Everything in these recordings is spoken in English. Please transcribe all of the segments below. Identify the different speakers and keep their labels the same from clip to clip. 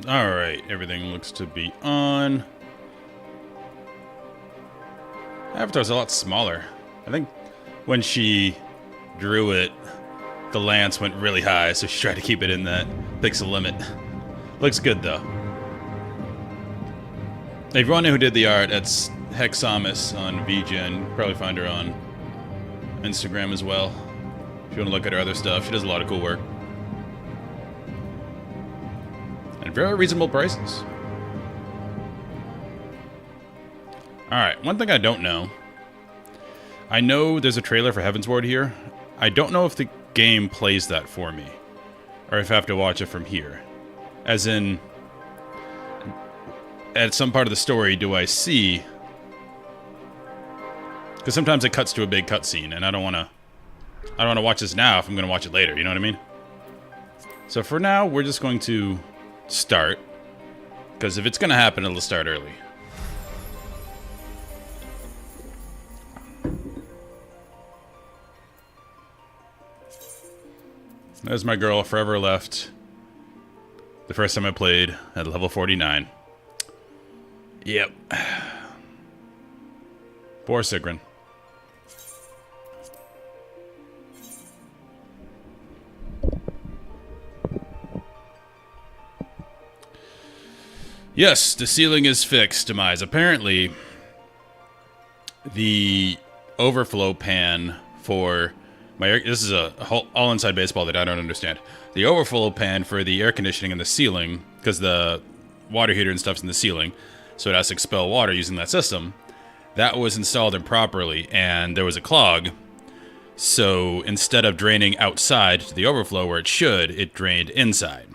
Speaker 1: Alright, everything looks to be on. Avatar's a lot smaller. I think when she drew it, the lance went really high, so she tried to keep it in that pixel limit. Looks good, though. If you want to know who did the art, that's Hexamus on VGen. Probably find her on Instagram as well. If you want to look at her other stuff, she does a lot of cool work. And very reasonable prices. Alright, one thing I don't know. I know there's a trailer for Heavensward here. I don't know if the game plays that for me. Or if I have to watch it from here. As in, at some part of the story do I see... Because sometimes it cuts to a big cutscene, and I don't want to watch this now if I'm going to watch it later, you know what I mean? So for now, we're just going to start. Because if it's going to happen, it'll start early. There's my girl, forever left. The first time I played at level 49. Yep. Poor Sigrun. Yes, the ceiling is fixed, Demise. Apparently, the overflow pan for my air... This is a whole, all inside baseball that I don't understand. The overflow pan for the air conditioning in the ceiling, because the water heater and stuff's in the ceiling, so it has to expel water using that system. That was installed improperly, and there was a clog. So instead of draining outside to the overflow where it should, it drained inside.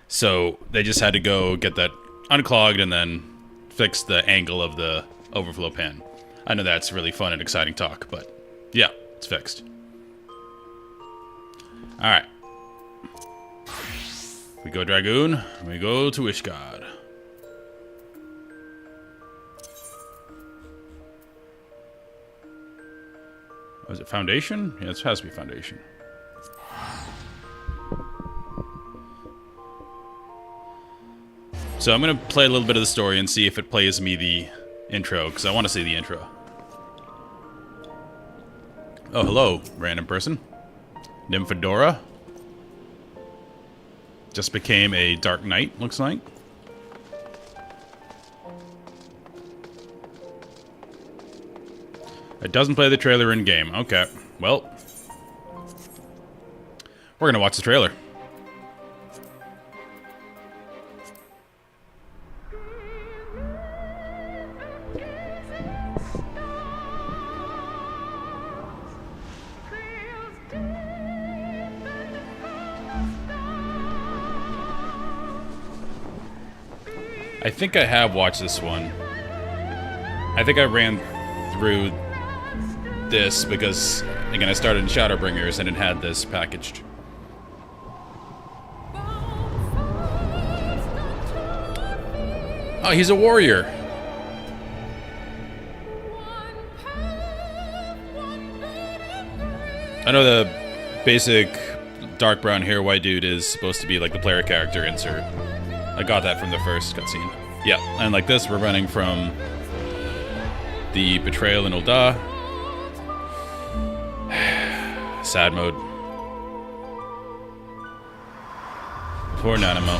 Speaker 1: So they just had to go get that unclogged and then fix the angle of the overflow pan. I know that's really fun and exciting talk, but yeah, it's fixed. Alright. We go Dragoon, we go to Ishgard. Was it Foundation? Yeah, it has to be Foundation. So I'm going to play a little bit of the story and see if it plays me the intro, because I want to see the intro. Oh, hello, random person. Nymphadora. Just became a Dark Knight, looks like. It doesn't play the trailer in-game. Okay, well. We're going to watch the trailer. I think I have watched this one. I think I ran through this because, again, I started in Shadowbringers and it had this packaged. Oh, he's a warrior. I know the basic dark brown hair white dude is supposed to be like the player character insert. I got that from the first cutscene. Yeah, and like this, we're running from the betrayal in Ul'dah. Sad mode. Poor Nanamo.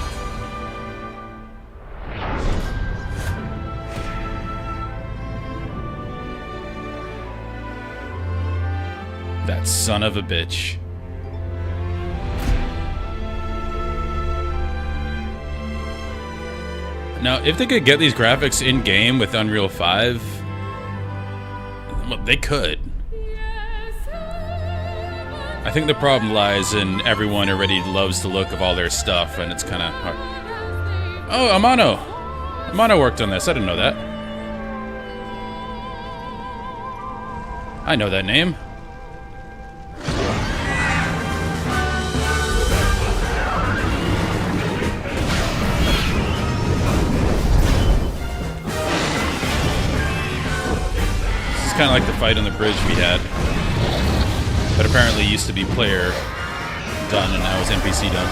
Speaker 1: That son of a bitch. Now, if they could get these graphics in-game with Unreal 5, well, they could. I think the problem lies in everyone already loves the look of all their stuff, and it's kind of hard. Oh, Amano! Amano worked on this, I didn't know that. I know that name. Kind of like the fight on the bridge we had, but apparently used to be player done and now is NPC done.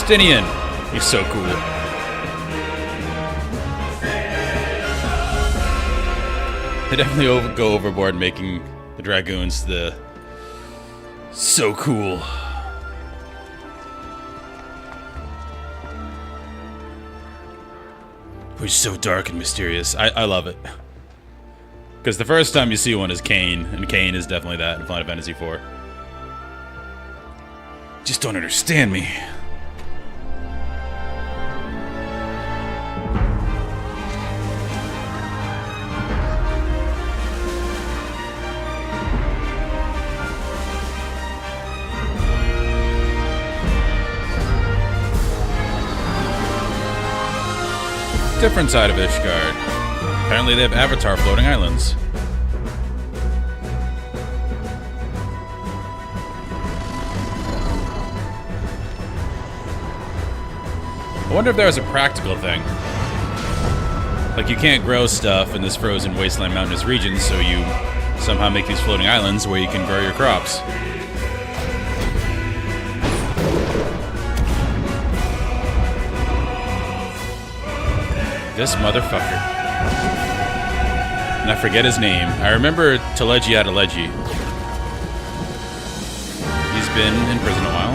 Speaker 1: Justinian! He's so cool. They definitely go overboard making the Dragoons the... so cool. Who's so dark and mysterious. I love it. Because the first time you see one is Cain, and Cain is definitely that in Final Fantasy IV. Just don't understand me. Different side of Ishgard. Apparently they have Avatar floating islands. I wonder if there was a practical thing. Like you can't grow stuff in this frozen wasteland mountainous region, so you somehow make these floating islands where you can grow your crops. This motherfucker. And I forget his name. I remember Teleji Adeleji. He's been in prison a while.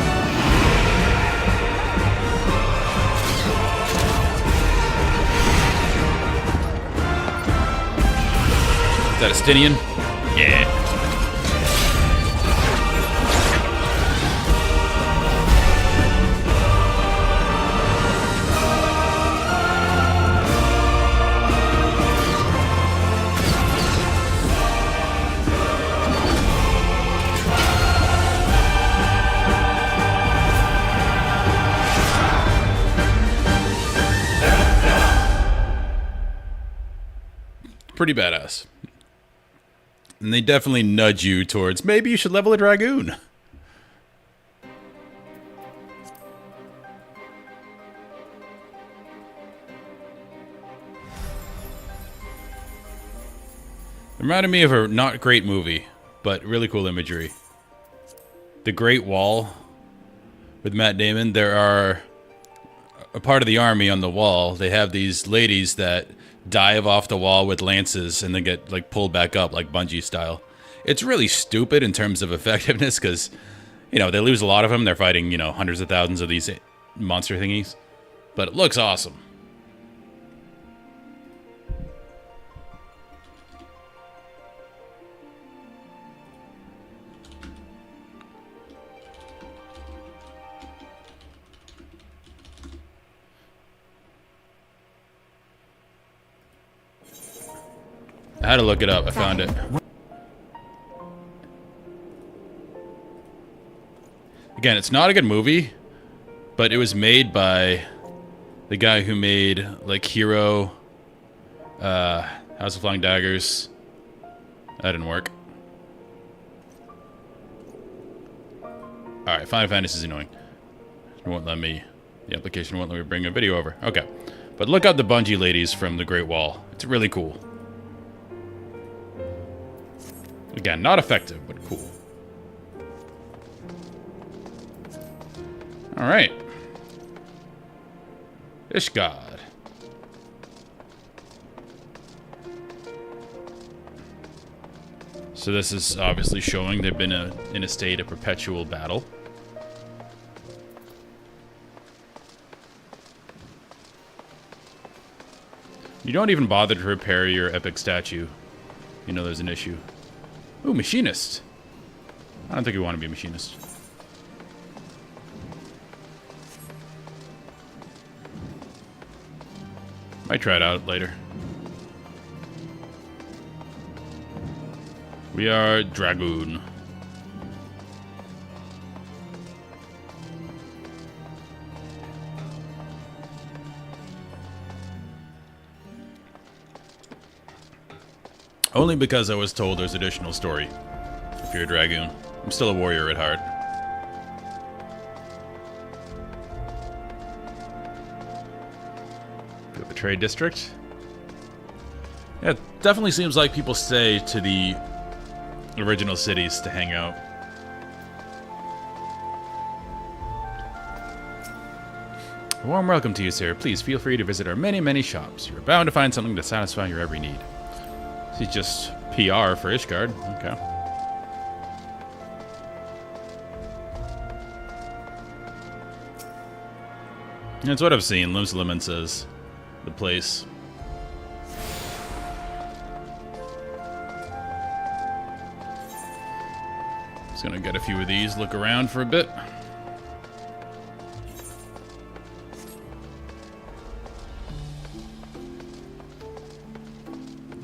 Speaker 1: Is that Justinian? Yeah. Pretty badass. And they definitely nudge you towards maybe you should level a Dragoon. It reminded me of a not great movie, but really cool imagery. The Great Wall with Matt Damon. There are a part of the army on the wall. They have these ladies that dive off the wall with lances and then get like pulled back up like bungee style. It's really stupid in terms of effectiveness because, you know, they lose a lot of them. They're fighting, you know, hundreds of thousands of these monster thingies. But it looks awesome. I had to look it up. I found it. Again, it's not a good movie, but it was made by the guy who made, like, Hero, House of Flying Daggers. That didn't work. Alright, Final Fantasy is annoying. It won't let me... The application won't let me bring a video over. Okay. But look up the bungee ladies from the Great Wall. It's really cool. Again, not effective, but cool. Alright. Ishgard. So this is obviously showing they've been in a state of perpetual battle. You don't even bother to repair your epic statue. You know there's an issue. Ooh, machinist. I don't think we want to be a machinist. Might try it out later. We are Dragoon. Only because I was told there's additional story. If you're a Dragoon. I'm still a warrior at heart. Got the trade district. Yeah, it definitely seems like people stay to the original cities to hang out. A warm welcome to you, sir. Please feel free to visit our many, many shops. You're bound to find something to satisfy your every need. This is just PR for Ishgard. Okay. That's what I've seen. Lemon says the place. Just gonna get a few of these, look around for a bit.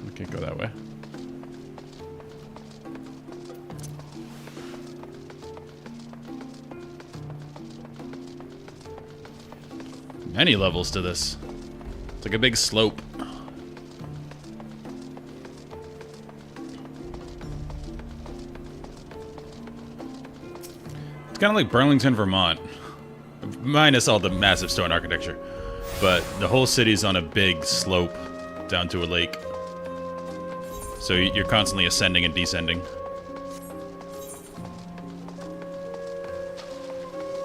Speaker 1: We can't go that way. Many levels to this. It's like a big slope. It's kind of like Burlington, Vermont. Minus all the massive stone architecture. But the whole city's on a big slope down to a lake. So you're constantly ascending and descending.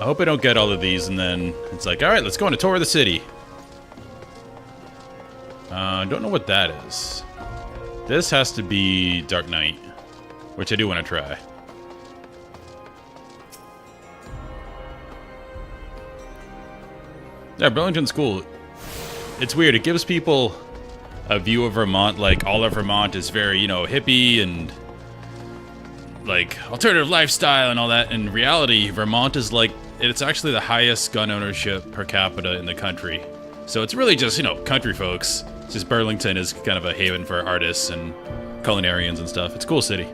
Speaker 1: I hope I don't get all of these and then it's like, alright, let's go on a tour of the city. I don't know what that is. This has to be Dark Knight, which I do want to try. Yeah, Burlington's cool. It's weird. It gives people a view of Vermont, like all of Vermont is very, you know, hippie and like alternative lifestyle and all that. In reality, Vermont is like, it's actually the highest gun ownership per capita in the country. So it's really just, you know, country folks. It's just Burlington is kind of a haven for artists and culinarians and stuff. It's a cool city.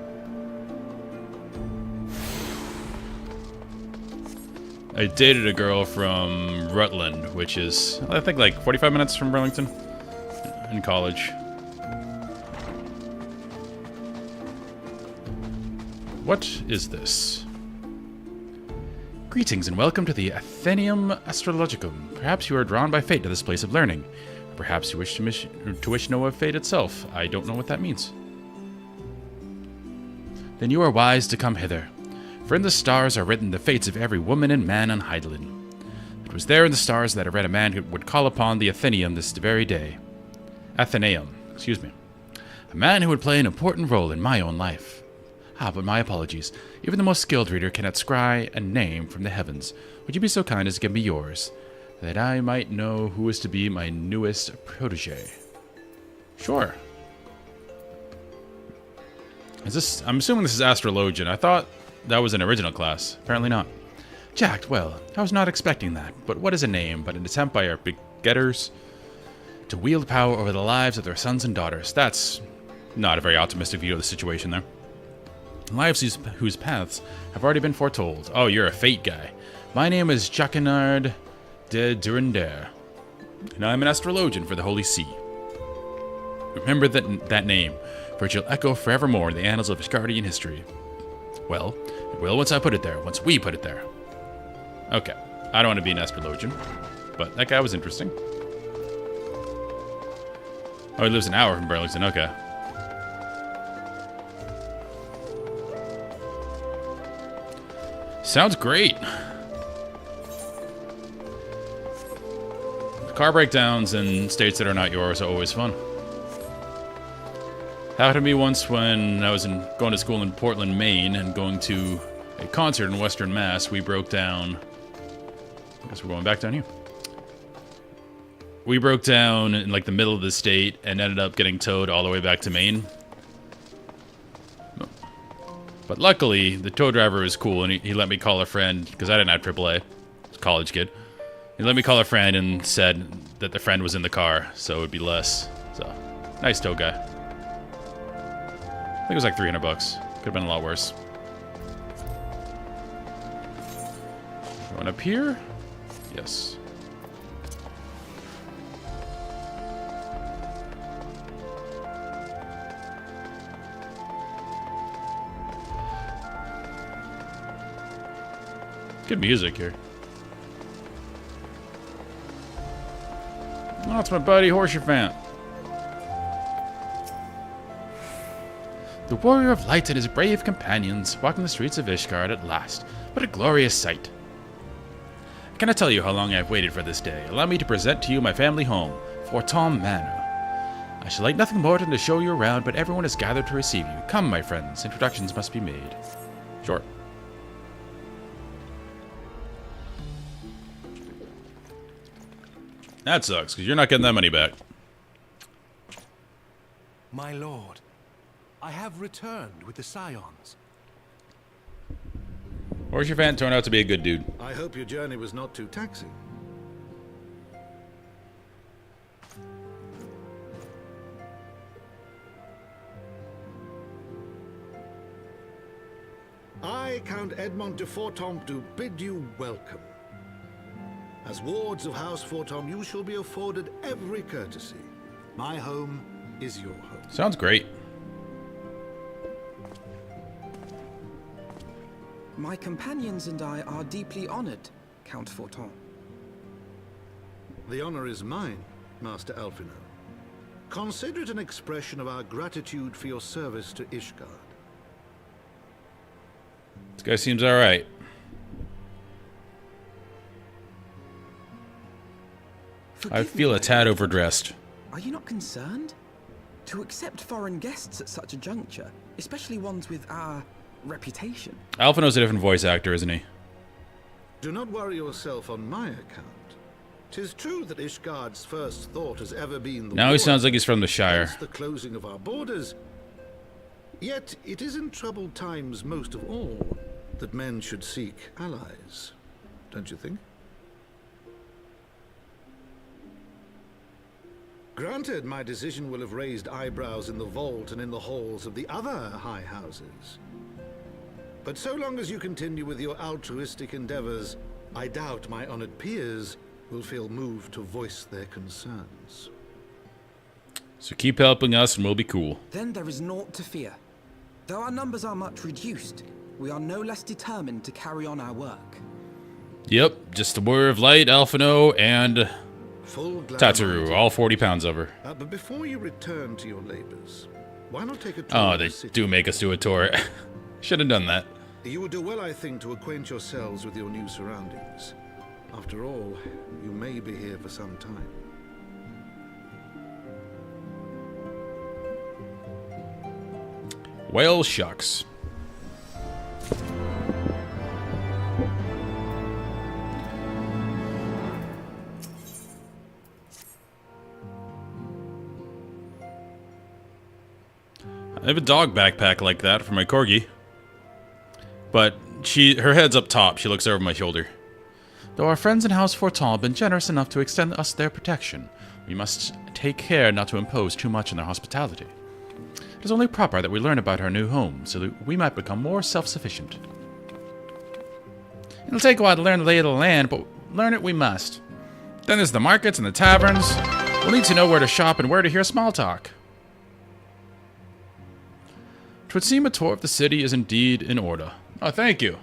Speaker 1: I dated a girl from Rutland, which is, I think, like 45 minutes from Burlington in college. What is this? Greetings and welcome to the Athenaeum Astrologicum. Perhaps you are drawn by fate to this place of learning. Perhaps you wish to know of fate itself. I don't know what that means. Then you are wise to come hither. For in the stars are written the fates of every woman and man on Heidelin. It was there in the stars that I read a man would call upon the Athenaeum this very day. Athenaeum, excuse me. A man who would play an important role in my own life. Ah, but my apologies. Even the most skilled reader cannot scry a name from the heavens. Would you be so kind as to give me yours, that I might know who is to be my newest protege? Sure. Is this? I'm assuming this is Astrologian. I thought that was an original class. Apparently not. Jacked, well, I was not expecting that. But what is a name but an attempt by our begetters to wield power over the lives of their sons and daughters? That's not a very optimistic view of the situation there. Lives whose paths have already been foretold. Oh, you're a fate guy. My name is Jacquinard de Durinder, and I'm an astrologian for the Holy See. Remember that name, for it shall echo forevermore in the annals of Ishgardian history. Well, it will once I put it there, once we put it there. Okay, I don't want to be an astrologian, but that guy was interesting. Oh, he lives an hour from Burlington, okay. Sounds great. Car breakdowns in states that are not yours are always fun. Happened to me once when I was going to school in Portland, Maine, and going to a concert in Western Mass. We broke down. I guess we're going back down here. We broke down in like the middle of the state and ended up getting towed all the way back to Maine. But luckily, the tow driver was cool, and he let me call a friend, because I didn't have AAA. I was a college kid. He let me call a friend and said that the friend was in the car, so it would be less. So, nice tow guy. I think it was like $300. Could have been a lot worse. Going up here? Yes. Good music here. Oh, it's my buddy Horsefant. The warrior of light and his brave companions walking the streets of Ishgard at last. What a glorious sight. I cannot tell you how long I have waited for this day. Allow me to present to you my family home, Forton Manor. I should like nothing more than to show you around, but everyone is gathered to receive you. Come, my friends, introductions must be made. Sure. That sucks, because you're not getting that money back.
Speaker 2: My lord, I have returned with the Scions.
Speaker 1: Or your fan turned out to be a good dude.
Speaker 3: I hope your journey was not too taxing. I, Count Edmond de Fortom, do bid you welcome. As wards of House Fortom, you shall be afforded every courtesy. My home is your home.
Speaker 1: Sounds great.
Speaker 4: My companions and I are deeply honored, Count Forton.
Speaker 3: The honor is mine, Master Alphino. Consider it an expression of our gratitude for your service to Ishgard.
Speaker 1: This guy seems alright. I feel a tad overdressed.
Speaker 4: Are you not concerned? To accept foreign guests at such a juncture, especially ones with our reputation.
Speaker 1: Alphino's a different voice actor, isn't he?
Speaker 3: Do not worry yourself on my account. 'Tis true that Ishgard's first thought has ever been the
Speaker 1: Now he
Speaker 3: war,
Speaker 1: sounds like he's from the Shire.
Speaker 3: hence the closing of our borders. Yet it is in troubled times most of all that men should seek allies, don't you think? Granted, my decision will have raised eyebrows in the vault and in the halls of the other high houses. But so long as you continue with your altruistic endeavors, I doubt my honored peers will feel moved to voice their concerns.
Speaker 1: So keep helping us and we'll be cool.
Speaker 4: Then there is naught to fear. Though our numbers are much reduced, we are no less determined to carry on our work.
Speaker 1: Yep, just the Warrior of Light, Alphino, and Tatsuru, all 40 pounds of her.
Speaker 3: But before you return to your labors, why not take a tour
Speaker 1: Oh,
Speaker 3: of
Speaker 1: they
Speaker 3: the city?
Speaker 1: do make us do a tour. Should have done that.
Speaker 3: You would do well, I think, to acquaint yourselves with your new surroundings. After all, you may be here for some time.
Speaker 1: Well, shucks. I have a dog backpack like that for my corgi. But her head's up top. She looks over my shoulder. Though our friends in House Forton have been generous enough to extend us their protection, we must take care not to impose too much on their hospitality. It is only proper that we learn about our new home, so that we might become more self-sufficient. It'll take a while to learn the lay of the land, but learn it we must. Then there's the markets and the taverns. We'll need to know where to shop and where to hear small talk. 'Twould seem a tour of the city is indeed in order. Oh, thank you.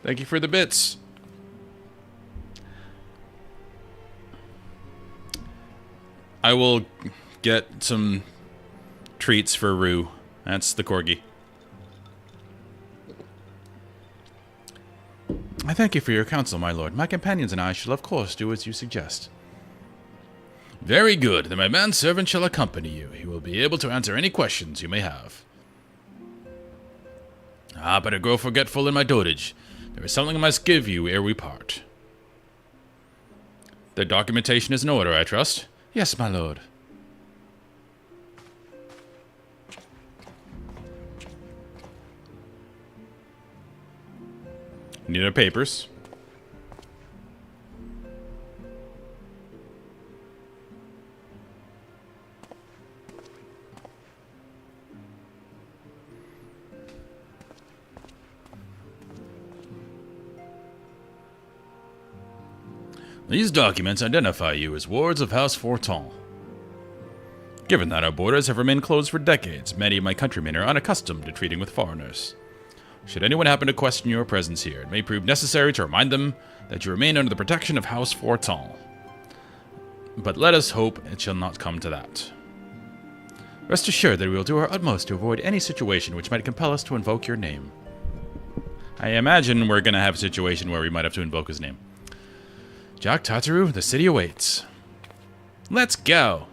Speaker 1: Thank you for the bits. I will get some treats for Rue. That's the corgi. I thank you for your counsel, my lord. My companions and I shall of course do as you suggest. Very good. Then my manservant shall accompany you. He will be able to answer any questions you may have. Ah, but I grow forgetful in my dotage. There is something I must give you ere we part. The documentation is in order, I trust? Yes, my lord. Need our papers. These documents identify you as wards of House Forton. Given that our borders have remained closed for decades, many of my countrymen are unaccustomed to treating with foreigners. Should anyone happen to question your presence here, it may prove necessary to remind them that you remain under the protection of House Forton. But let us hope it shall not come to that. Rest assured that we will do our utmost to avoid any situation which might compel us to invoke your name. I imagine we're going to have a situation where we might have to invoke his name. Jock Tataru, the city awaits. Let's go!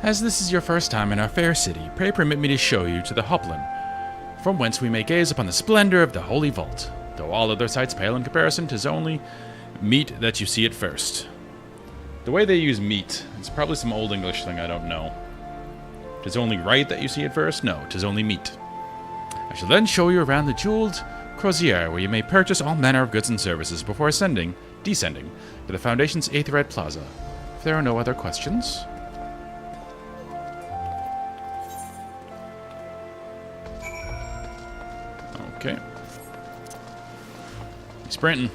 Speaker 1: As this is your first time in our fair city, pray permit me to show you to the Hoplin, from whence we may gaze upon the splendor of the Holy Vault. Though all other sights pale in comparison, 'tis only meet that you see it first. The way they use meet, it's probably some old English thing I don't know. 'Tis only right that you see it first? No, 'tis only meet. I shall then show you around the jeweled crozier, where you may purchase all manner of goods and services before descending to the Foundation's Aetherite Plaza. If there are no other questions... Okay. He's sprinting.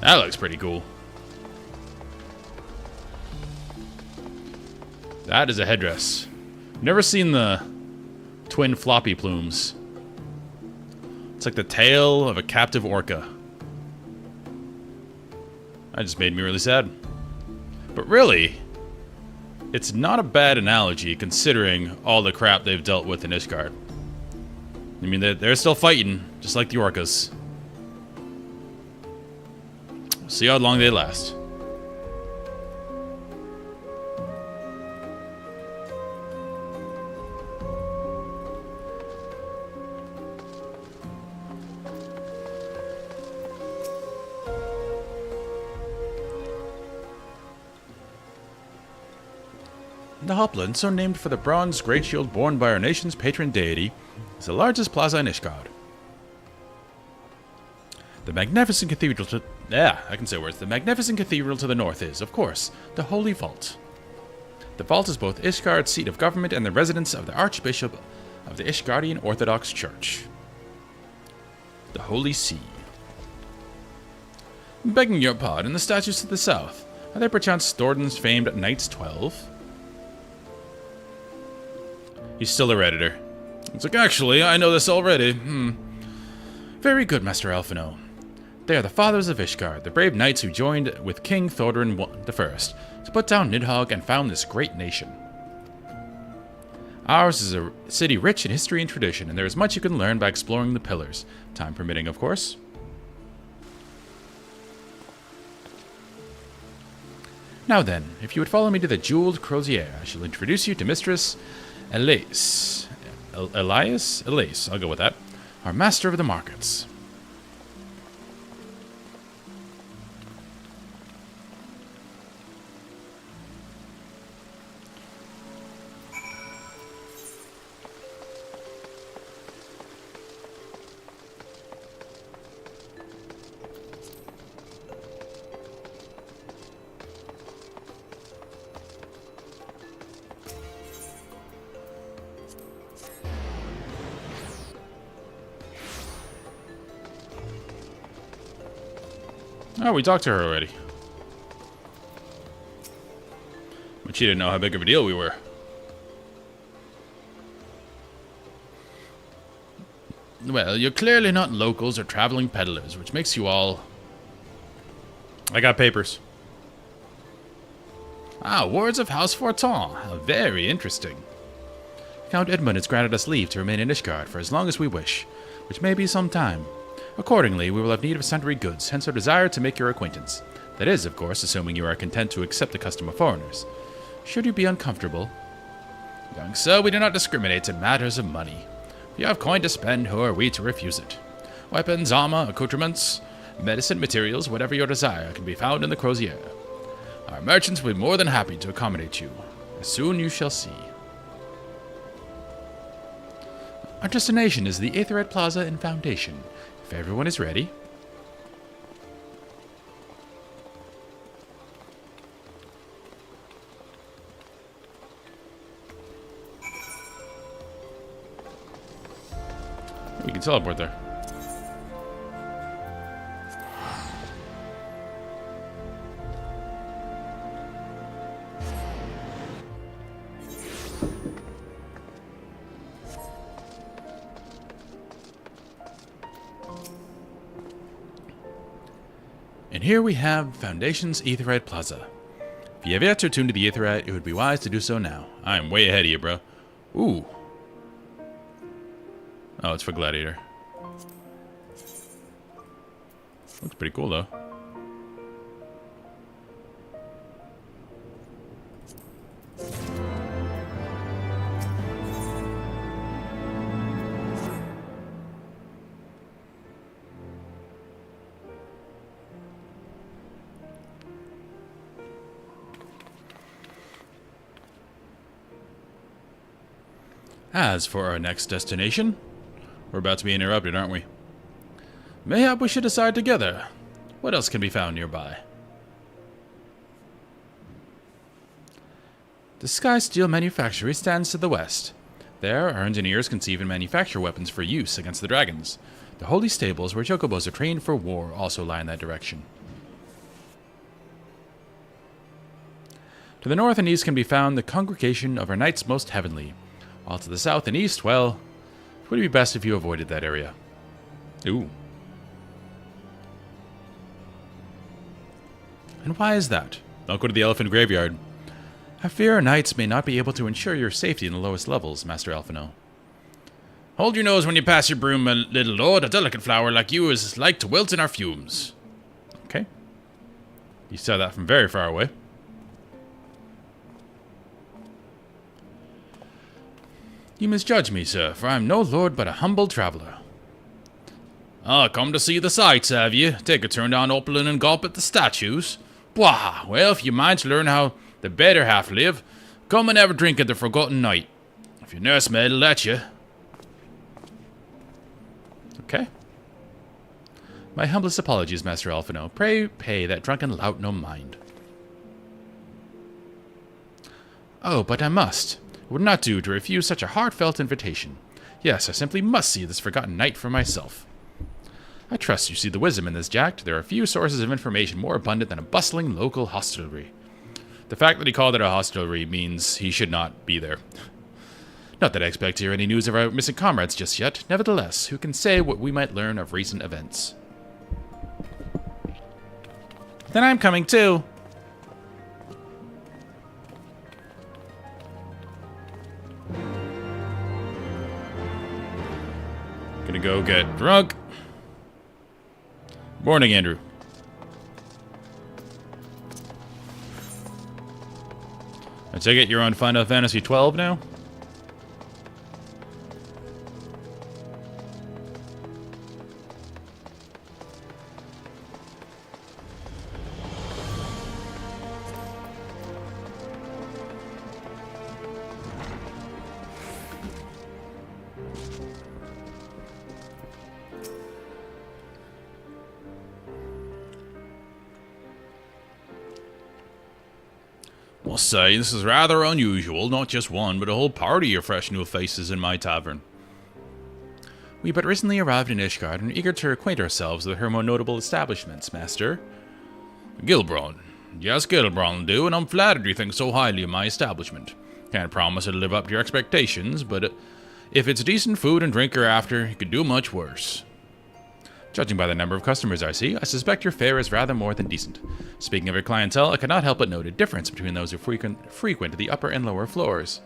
Speaker 1: That looks pretty cool. That is a headdress. Never seen the twin floppy plumes. It's like the tail of a captive orca. That just made me really sad. But really, it's not a bad analogy considering all the crap they've dealt with in Ishgard. I mean, they're still fighting, just like the orcas. We'll see how long they last. The Hoplin, so named for the bronze great shield borne by our nation's patron deity, is the largest plaza in Ishgard. The magnificent cathedral to... The magnificent cathedral to the north is, of course, the Holy Vault. The vault is both Ishgard's seat of government and the residence of the Archbishop of the Ishgardian Orthodox Church. The Holy See. Begging your pardon, the statues to the south. Are they perchance Thornton's famed Knights 12? He's still a Redditor. It's like, actually, I know this already. Very good, Master Alphino. They are the fathers of Ishgard, the brave knights who joined with King Thordarin I to put down Nidhogg and found this great nation. Ours is a city rich in history and tradition, and there is much you can learn by exploring the pillars. Time permitting, of course. Now then, if you would follow me to the jeweled crozier, I shall introduce you to Mistress Elias, I'll go with that. Our master of the markets. Oh, we talked to her already. But she didn't know how big of a deal we were. Well, you're clearly not locals or traveling peddlers, which makes you all... I got papers. Ah, words of House Forton. Very interesting. Count Edmund has granted us leave to remain in Ishgard for as long as we wish, which may be some time. Accordingly, we will have need of sundry goods, hence our desire to make your acquaintance. That is, of course, assuming you are content to accept the custom of foreigners. Should you be uncomfortable? Young sir, we do not discriminate in matters of money. If you have coin to spend, who are we to refuse it? Weapons, armor, accoutrements, medicine, materials, whatever your desire, can be found in the crozier. Our merchants will be more than happy to accommodate you. As soon you shall see. Our destination is the Aetherite Plaza and Foundation. If everyone is ready. We can teleport there. And here we have Foundation's Aetheryte Plaza. If you have yet to attune to the Aetheryte, it would be wise to do so now. I am way ahead of you, bro. Ooh. Oh, it's for Gladiator. Looks pretty cool, though. As for our next destination, we're about to be interrupted, aren't we? Mayhap we should decide together. What else can be found nearby? The Sky Steel Manufactory stands to the west. There, our engineers conceive and manufacture weapons for use against the dragons. The holy stables where chocobos are trained for war also lie in that direction. To the north and east can be found the congregation of our knights most heavenly. While to the south and east, well, it would be best if you avoided that area. Ooh. And why is that? Don't go to the elephant graveyard. I fear our knights may not be able to ensure your safety in the lowest levels, Master Alphino. Hold your nose when you pass your broom, my little lord. A delicate flower like you is like to wilt in our fumes. Okay. You saw that from very far away. You misjudge me, sir, for I am no lord but a humble traveller. Ah, come to see the sights, have you? Take a turn down Opelin and gulp at the statues? Bwah! Well, if you mind to learn how the better half live, come and have a drink at the Forgotten Knight. If your nursemaid'll let you. Okay. My humblest apologies, Master Alphino. Pray pay that drunken lout no mind. Oh, but I must. It would not do to refuse such a heartfelt invitation. Yes, I simply must see this forgotten knight for myself. I trust you see the wisdom in this, Jack. There are few sources of information more abundant than a bustling local hostelry. The fact that he called it a hostelry means he should not be there. Not that I expect to hear any news of our missing comrades just yet. Nevertheless, who can say what we might learn of recent events? Then I'm coming too. Gonna go get drunk. Morning, Andrew. I take it you're on Final Fantasy 12 now? Must say, this is rather unusual. Not just one, but a whole party of fresh new faces in my tavern. We but recently arrived in Ishgard and are eager to acquaint ourselves with her more notable establishments, Master. Gilbron. Yes, Gilbron do, and I'm flattered you think so highly of my establishment. Can't promise it'll live up to your expectations, but if it's decent food and drink hereafter, it could do much worse. Judging by the number of customers I see, I suspect your fare is rather more than decent. Speaking of your clientele, I cannot help but note a difference between those who frequent the upper and lower floors.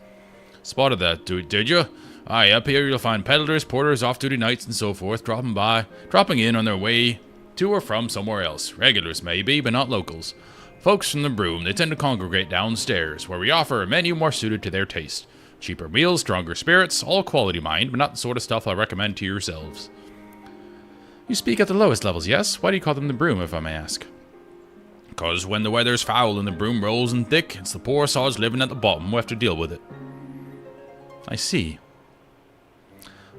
Speaker 1: Spotted that, did you? Aye, up here you'll find peddlers, porters, off-duty knights, and so forth dropping in on their way to or from somewhere else. Regulars, maybe, but not locals. Folks from the Broom, they tend to congregate downstairs, where we offer a menu more suited to their taste. Cheaper meals, stronger spirits, all quality mind, but not the sort of stuff I recommend to yourselves. You speak at the lowest levels, yes? Why do you call them the Broom, if I may ask? 'Cause when the weather's foul and the broom rolls in thick, it's the poor sods living at the bottom who have to deal with it. I see.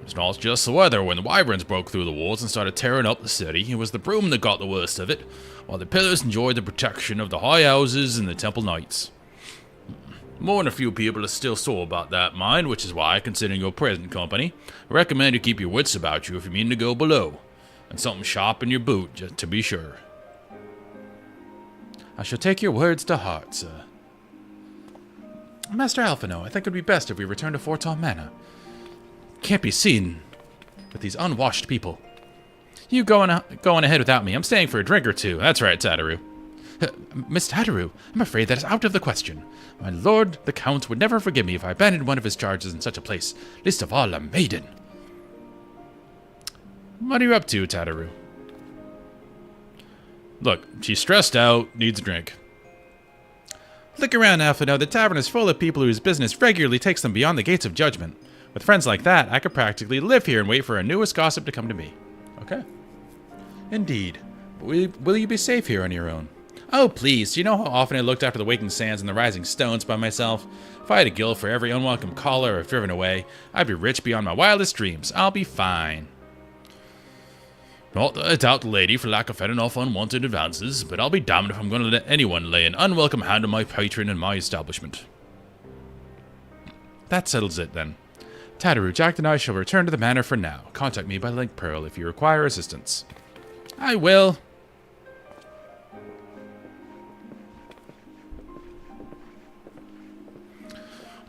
Speaker 1: It's not just the weather. When the wyverns broke through the walls and started tearing up the city, it was the Broom that got the worst of it, while the pillars enjoyed the protection of the high houses and the temple knights. More than a few people are still sore about that, mind, which is why, considering your present company, I recommend you keep your wits about you if you mean to go below. And something sharp in your boot, just to be sure. I shall take your words to heart, sir. Master Alphino, I think it would be best if we return to Forton Manor. Can't be seen with these unwashed people. You going ahead without me. I'm staying for a drink or two. That's right, Tataru. Miss Tataru, I'm afraid that is out of the question. My lord, the Count, would never forgive me if I abandoned one of his charges in such a place, least of all a maiden. What are you up to, Tataru? Look, she's stressed out, needs a drink. Look around, Alphino. The tavern is full of people whose business regularly takes them beyond the gates of judgment. With friends like that, I could practically live here and wait for a newest gossip to come to me. Okay. Indeed. But will you be safe here on your own? Oh, please. Do you know how often I looked after the waking sands and the rising stones by myself? If I had a guild for every unwelcome caller I've driven away, I'd be rich beyond my wildest dreams. I'll be fine. Not that I doubt the lady for lack of enough unwanted advances, but I'll be damned if I'm going to let anyone lay an unwelcome hand on my patron in my establishment. That settles it, then. Tataru, Jack and I shall return to the manor for now. Contact me by Link Pearl if you require assistance. I will.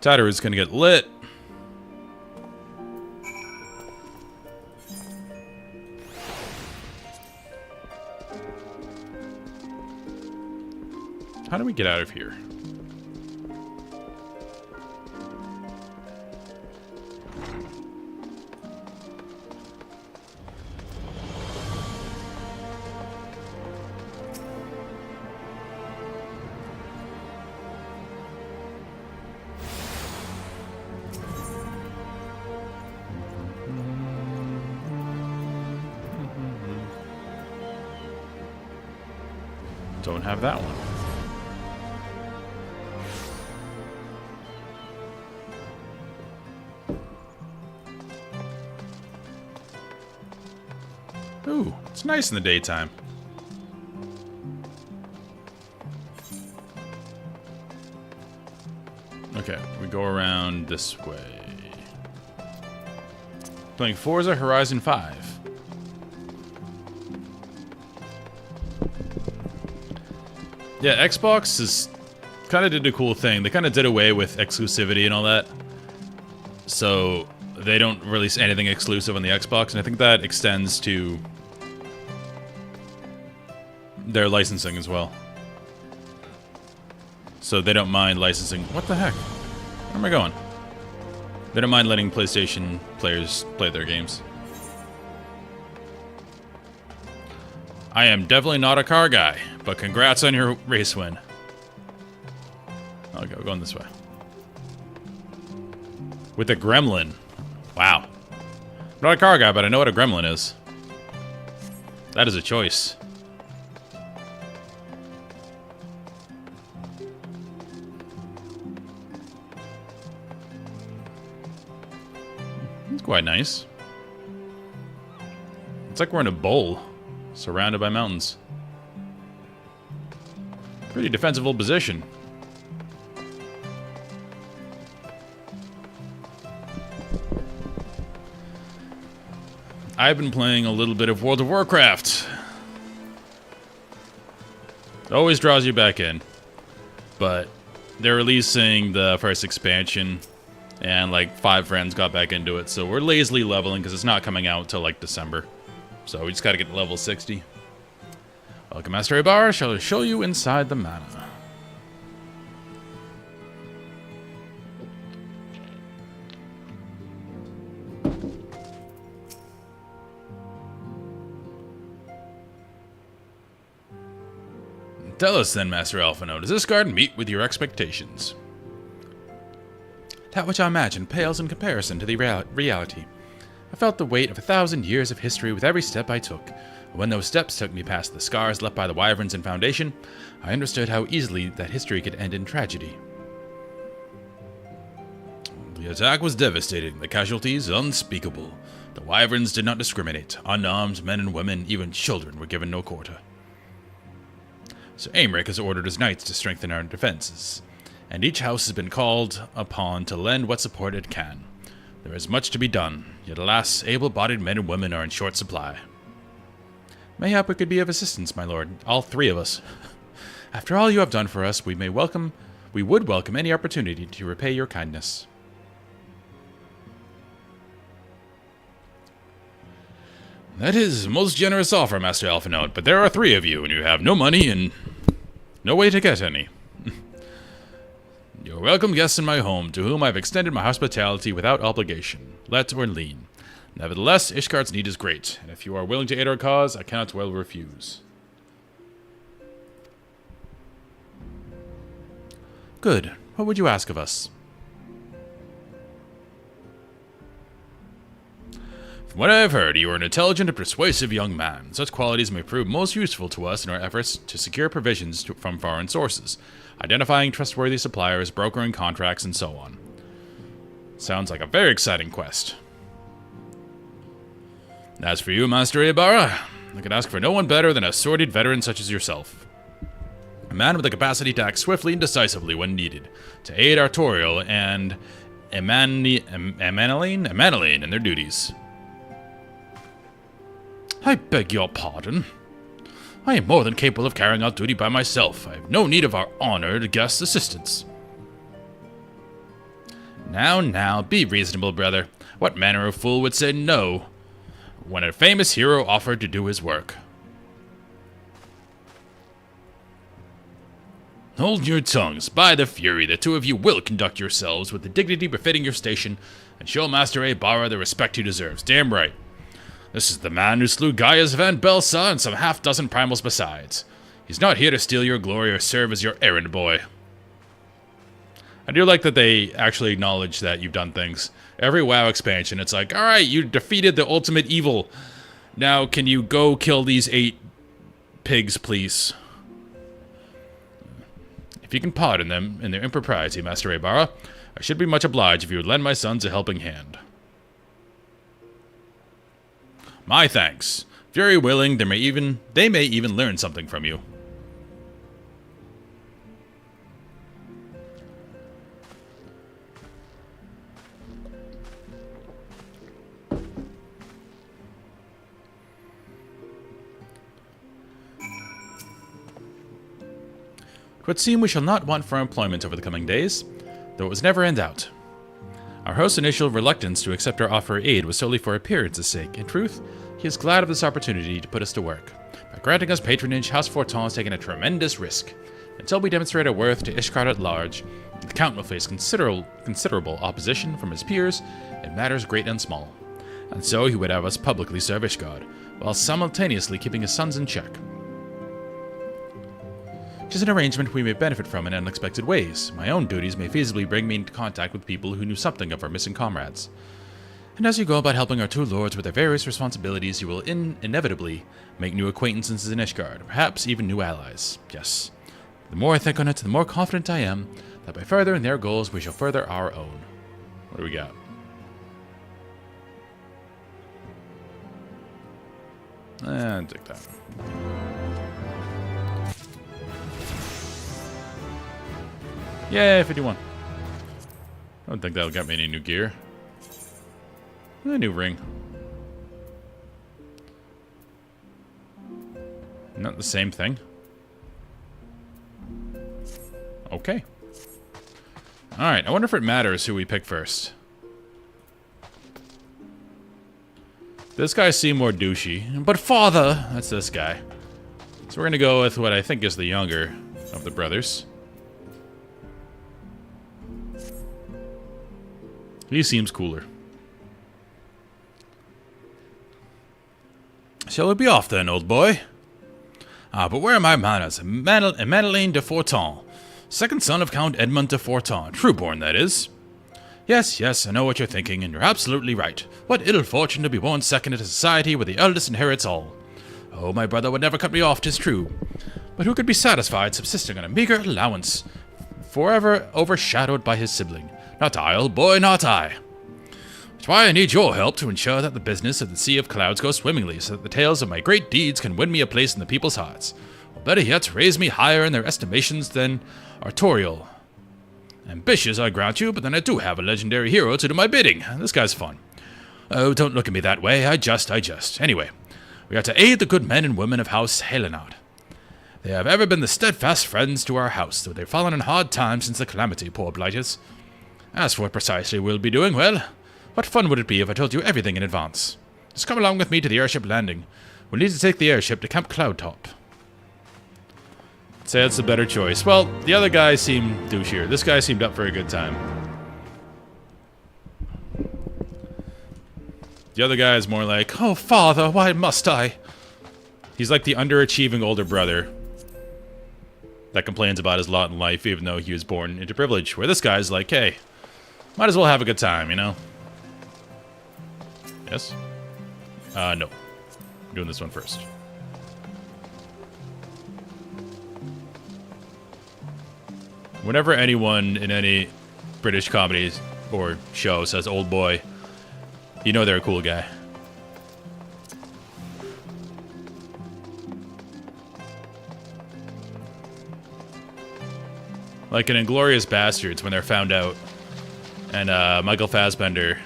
Speaker 1: Tataru's gonna get lit. How do we get out of here? Don't have that one. Ooh, it's nice in the daytime. Okay, we go around this way. Playing Forza Horizon 5. Yeah, Xbox is kind of did a cool thing. They kind of did away with exclusivity and all that. So they don't release anything exclusive on the Xbox, and I think that extends to their licensing as well. So they don't mind licensing. What the heck? Where am I going? They don't mind letting PlayStation players play their games. I am definitely not a car guy, but congrats on your race win. Okay, we're going this way. With a gremlin. Wow. I'm not a car guy, but I know what a gremlin is. That is a choice. It's quite nice. It's like we're in a bowl. Surrounded by mountains. Pretty defensible position. I've been playing a little bit of World of Warcraft. It always draws you back in. But they're releasing the first expansion, and like 5 friends got back into it, so we're lazily leveling because it's not coming out till like December. So we just gotta get to level 60. Welcome, Master Ibarra. Shall I show you inside the manor? Tell us then, Master Alphino, does this garden meet with your expectations? That which I imagine pales in comparison to the reality. I felt the weight of 1,000 years of history with every step I took. When those steps took me past the scars left by the wyverns in Foundation, I understood how easily that history could end in tragedy. The attack was devastating, the casualties unspeakable. The wyverns did not discriminate. Unarmed men and women, even children, were given no quarter. So Aimric has ordered his knights to strengthen our defenses. and each house has been called upon to lend what support it can. There is much to be done, yet alas, able-bodied men and women are in short supply. Mayhap we could be of assistance, my lord, all three of us. After all you have done for us, we would welcome any opportunity to repay your kindness. That is a most generous offer, Master Alphinaud, but there are three of you, and you have no money and no way to get any. You're welcome guests in my home, to whom I've extended my hospitality without obligation, let or lien. Nevertheless, Ishgard's need is great, and if you are willing to aid our cause, I cannot well refuse. Good. What would you ask of us? From what I have heard, you are an intelligent and persuasive young man. Such qualities may prove most useful to us in our efforts to secure provisions from foreign sources, identifying trustworthy suppliers, brokering contracts, and so on. Sounds like a very exciting quest. As for you, Master Ibarra, I could ask for no one better than a sordid veteran such as yourself. A man with the capacity to act swiftly and decisively when needed, to aid Artorial and Emmaneline in their duties. I beg your pardon. I am more than capable of carrying out duty by myself. I have no need of our honored guest's assistance. Now, be reasonable, brother. What manner of fool would say no when a famous hero offered to do his work? Hold your tongues. By the Fury, the two of you will conduct yourselves with the dignity befitting your station and show Master Ibarra the respect he deserves. Damn right. This is the man who slew Gaius van Belsa and some half-dozen primals besides. He's not here to steal your glory or serve as your errand boy. I do like that they actually acknowledge that you've done things. Every WoW expansion, it's like, alright, you defeated the ultimate evil. Now, can you go kill these 8 pigs, please? If you can pardon them in their impropriety, Master Ibarra, I should be much obliged if you would lend my sons a helping hand. My thanks. Very willing, they may even learn something from you. It would seem we shall not want for employment over the coming days, though it was never in doubt. Our host's initial reluctance to accept our offer of aid was solely for appearance's sake. In truth, he is glad of this opportunity to put us to work. By granting us patronage, House Fortin has taken a tremendous risk. Until we demonstrate our worth to Ishgard at large, the Count will face considerable opposition from his peers in matters great and small. And so he would have us publicly serve Ishgard, while simultaneously keeping his sons in check. It is an arrangement we may benefit from in unexpected ways. My own duties may feasibly bring me into contact with people who knew something of our missing comrades. And as you go about helping our two lords with their various responsibilities, you will inevitably make new acquaintances in Ishgard, perhaps even new allies. Yes. The more I think on it, the more confident I am that by furthering their goals, we shall further our own. What do we got? I'll take that. Yay, 51. I don't think that'll get me any new gear. A new ring. Not the same thing. Okay. Alright, I wonder if it matters who we pick first. This guy seemed more douchey. But father! That's this guy. So we're gonna go with what I think is the younger of the brothers. He seems cooler. Shall we be off then, old boy? Ah, but where are my manners? Madeleine de Fortin, second son of Count Edmund de Fortin, trueborn, that is. Yes, I know what you're thinking, and you're absolutely right. What ill fortune to be born second in a society where the eldest inherits all. Oh, my brother would never cut me off, 'tis true. But who could be satisfied subsisting on a meager allowance, forever overshadowed by his sibling? Not I, old boy, not I. That's why I need your help to ensure that the business of the Sea of Clouds goes swimmingly, so that the tales of my great deeds can win me a place in the people's hearts. Or better yet, raise me higher in their estimations than Artorial. Ambitious, I grant you, but then I do have a legendary hero to do my bidding. This guy's fun. Oh, don't look at me that way. I just. Anyway, we are to aid the good men and women of House Helenard. They have ever been the steadfast friends to our house, though they've fallen in hard times since the calamity, poor blighters. As for what precisely we'll be doing, well, what fun would it be if I told you everything in advance? Just come along with me to the airship landing. We'll need to take the airship to Camp Cloudtop. I'd say that's a better choice. Well, the other guy seemed douchier. This guy seemed up for a good time. The other guy is more like, oh, father, why must I? He's like the underachieving older brother that complains about his lot in life, even though he was born into privilege. Where this guy's like, hey, might as well have a good time, you know? Yes? No. I'm doing this one first. Whenever anyone in any British comedy or show says old boy, you know they're a cool guy. Like in Inglourious Bastards, when they're found out, and Michael Fassbender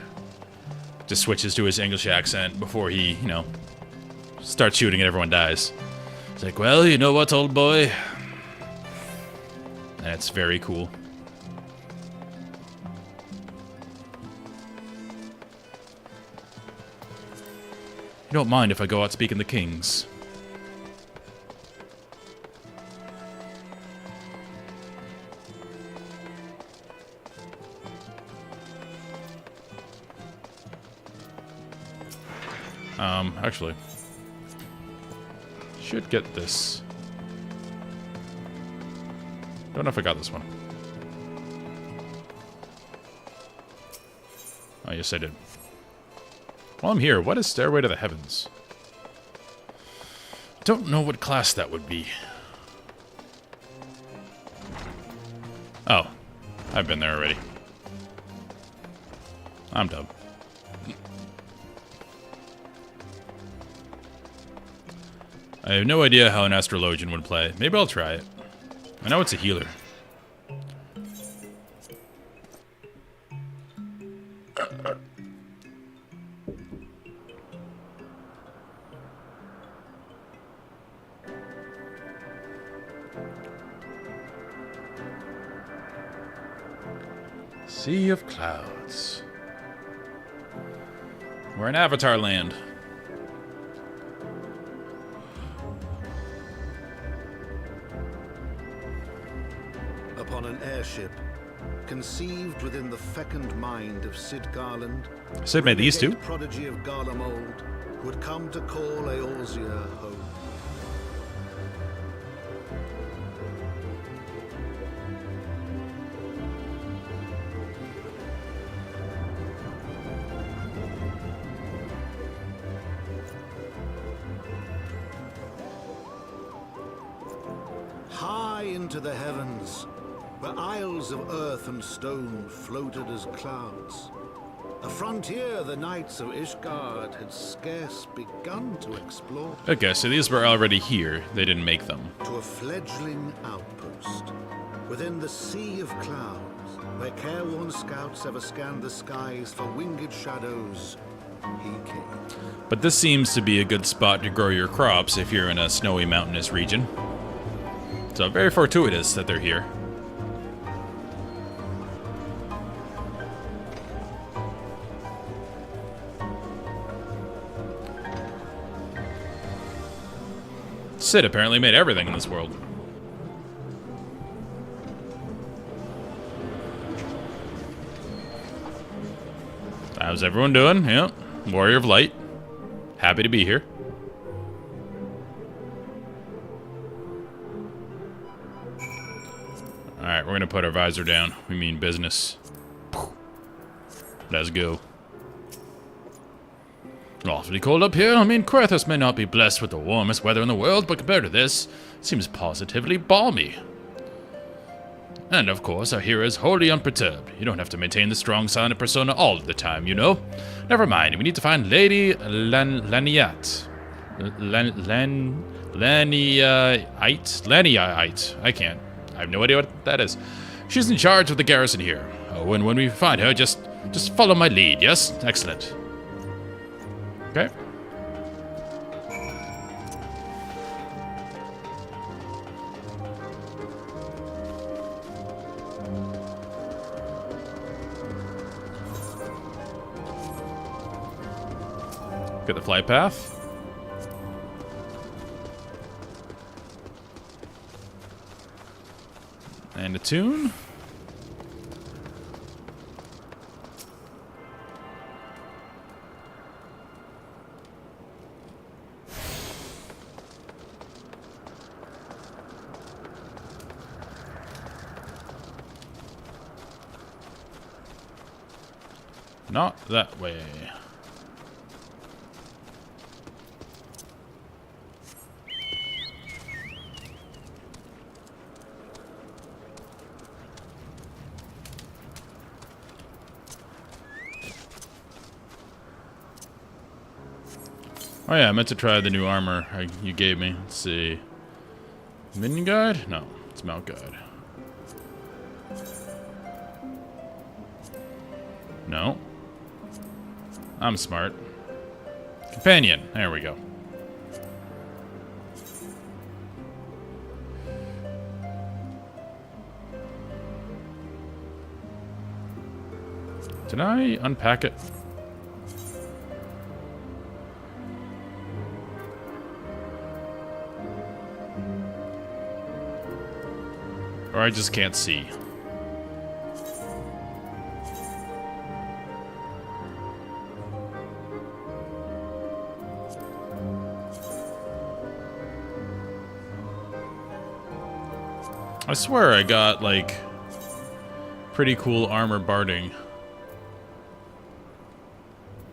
Speaker 1: just switches to his English accent before he, you know, starts shooting and everyone dies. It's like, well, you know what, old boy? That's very cool. You don't mind if I go out speaking the kings? Actually, should get this. Don't know if I got this one. Oh, yes, I did. While I'm here, what is Stairway to the Heavens? Don't know what class that would be. Oh, I've been there already. I'm dumb. I have no idea how an astrologian would play. Maybe I'll try it. I know it's a healer. Sea of Clouds. We're in Avatar Land.
Speaker 3: Upon an airship, conceived within the fecund mind of Sid Garland,
Speaker 1: Sid made these two?
Speaker 3: prodigy of Garlemald, who had come to call Eorzea home. High into the heavens, where isles of earth and stone floated as clouds. A frontier the knights of Ishgard had scarce begun to explore.
Speaker 1: Okay, so these were already here. They didn't make them.
Speaker 3: To a fledgling outpost, within the sea of clouds, where careworn scouts ever scanned the skies for winged shadows, he came.
Speaker 1: But this seems to be a good spot to grow your crops if you're in a snowy mountainous region. So very fortuitous that they're here. Sid apparently made everything in this world. How's everyone doing? Yeah, Warrior of Light. Happy to be here. Alright, we're gonna put our visor down. We mean business. Let's go. Awfully cold up here. I mean, Querthus may not be blessed with the warmest weather in the world, but compared to this, it seems positively balmy. And of course, our hero is wholly unperturbed. You don't have to maintain the strong silent persona all of the time, you know. Never mind, we need to find Lady Laniate. Laniite? I have no idea what that is. She's in charge of the garrison here. Oh, and when we find her, just follow my lead, yes? Excellent. Okay. Get the flight path. And a tune. Not that way. Oh yeah, I meant to try the new armor you gave me. Let's see. Minion guide? No, it's mount guide. No. I'm smart. Companion. There we go. Did I unpack it? Or I just can't see. I swear I got, like, pretty cool armor barding.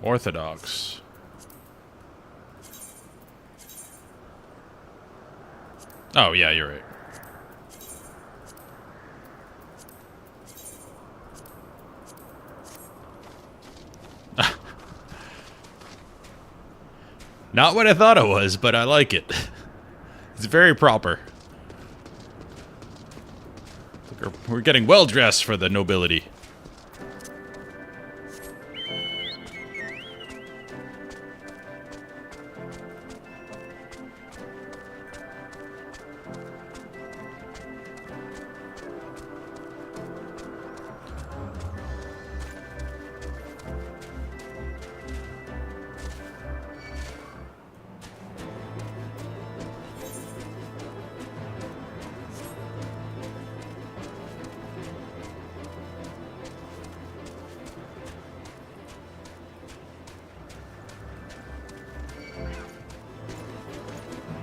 Speaker 1: Orthodox. Oh, yeah, you're right. Not what I thought it was, but I like it. It's very proper. We're getting well dressed for the nobility.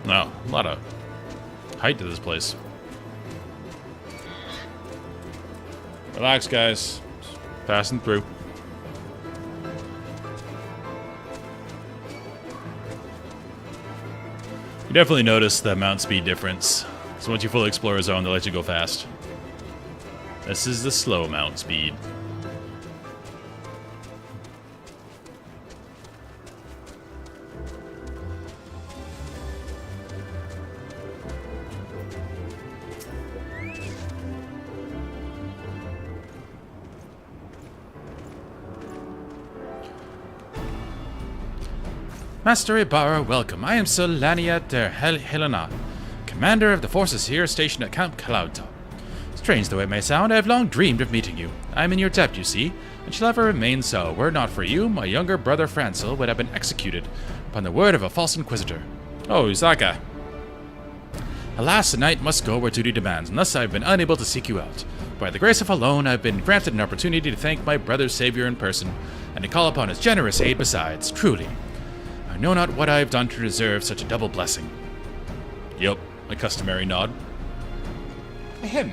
Speaker 1: No, a lot of height to this place. Relax, guys. Just passing through. You definitely notice the mount speed difference. So once you fully explore a zone, they'll let you go fast. This is the slow mount speed. Master Ibarra, welcome. I am Sir Lania der Helena, commander of the forces here stationed at Camp Cloudtop. Strange though it may sound, I have long dreamed of meeting you. I am in your debt, you see, and shall ever remain so. Were it not for you, my younger brother Francel would have been executed upon the word of a false inquisitor. Oh, who's that guy? Alas, a knight must go where duty demands, and thus I have been unable to seek you out. By the grace of alone, I have been granted an opportunity to thank my brother's savior in person, and to call upon his generous aid besides. Truly, I know not what I have done to deserve such a double blessing. Yup, a customary nod. Ahem.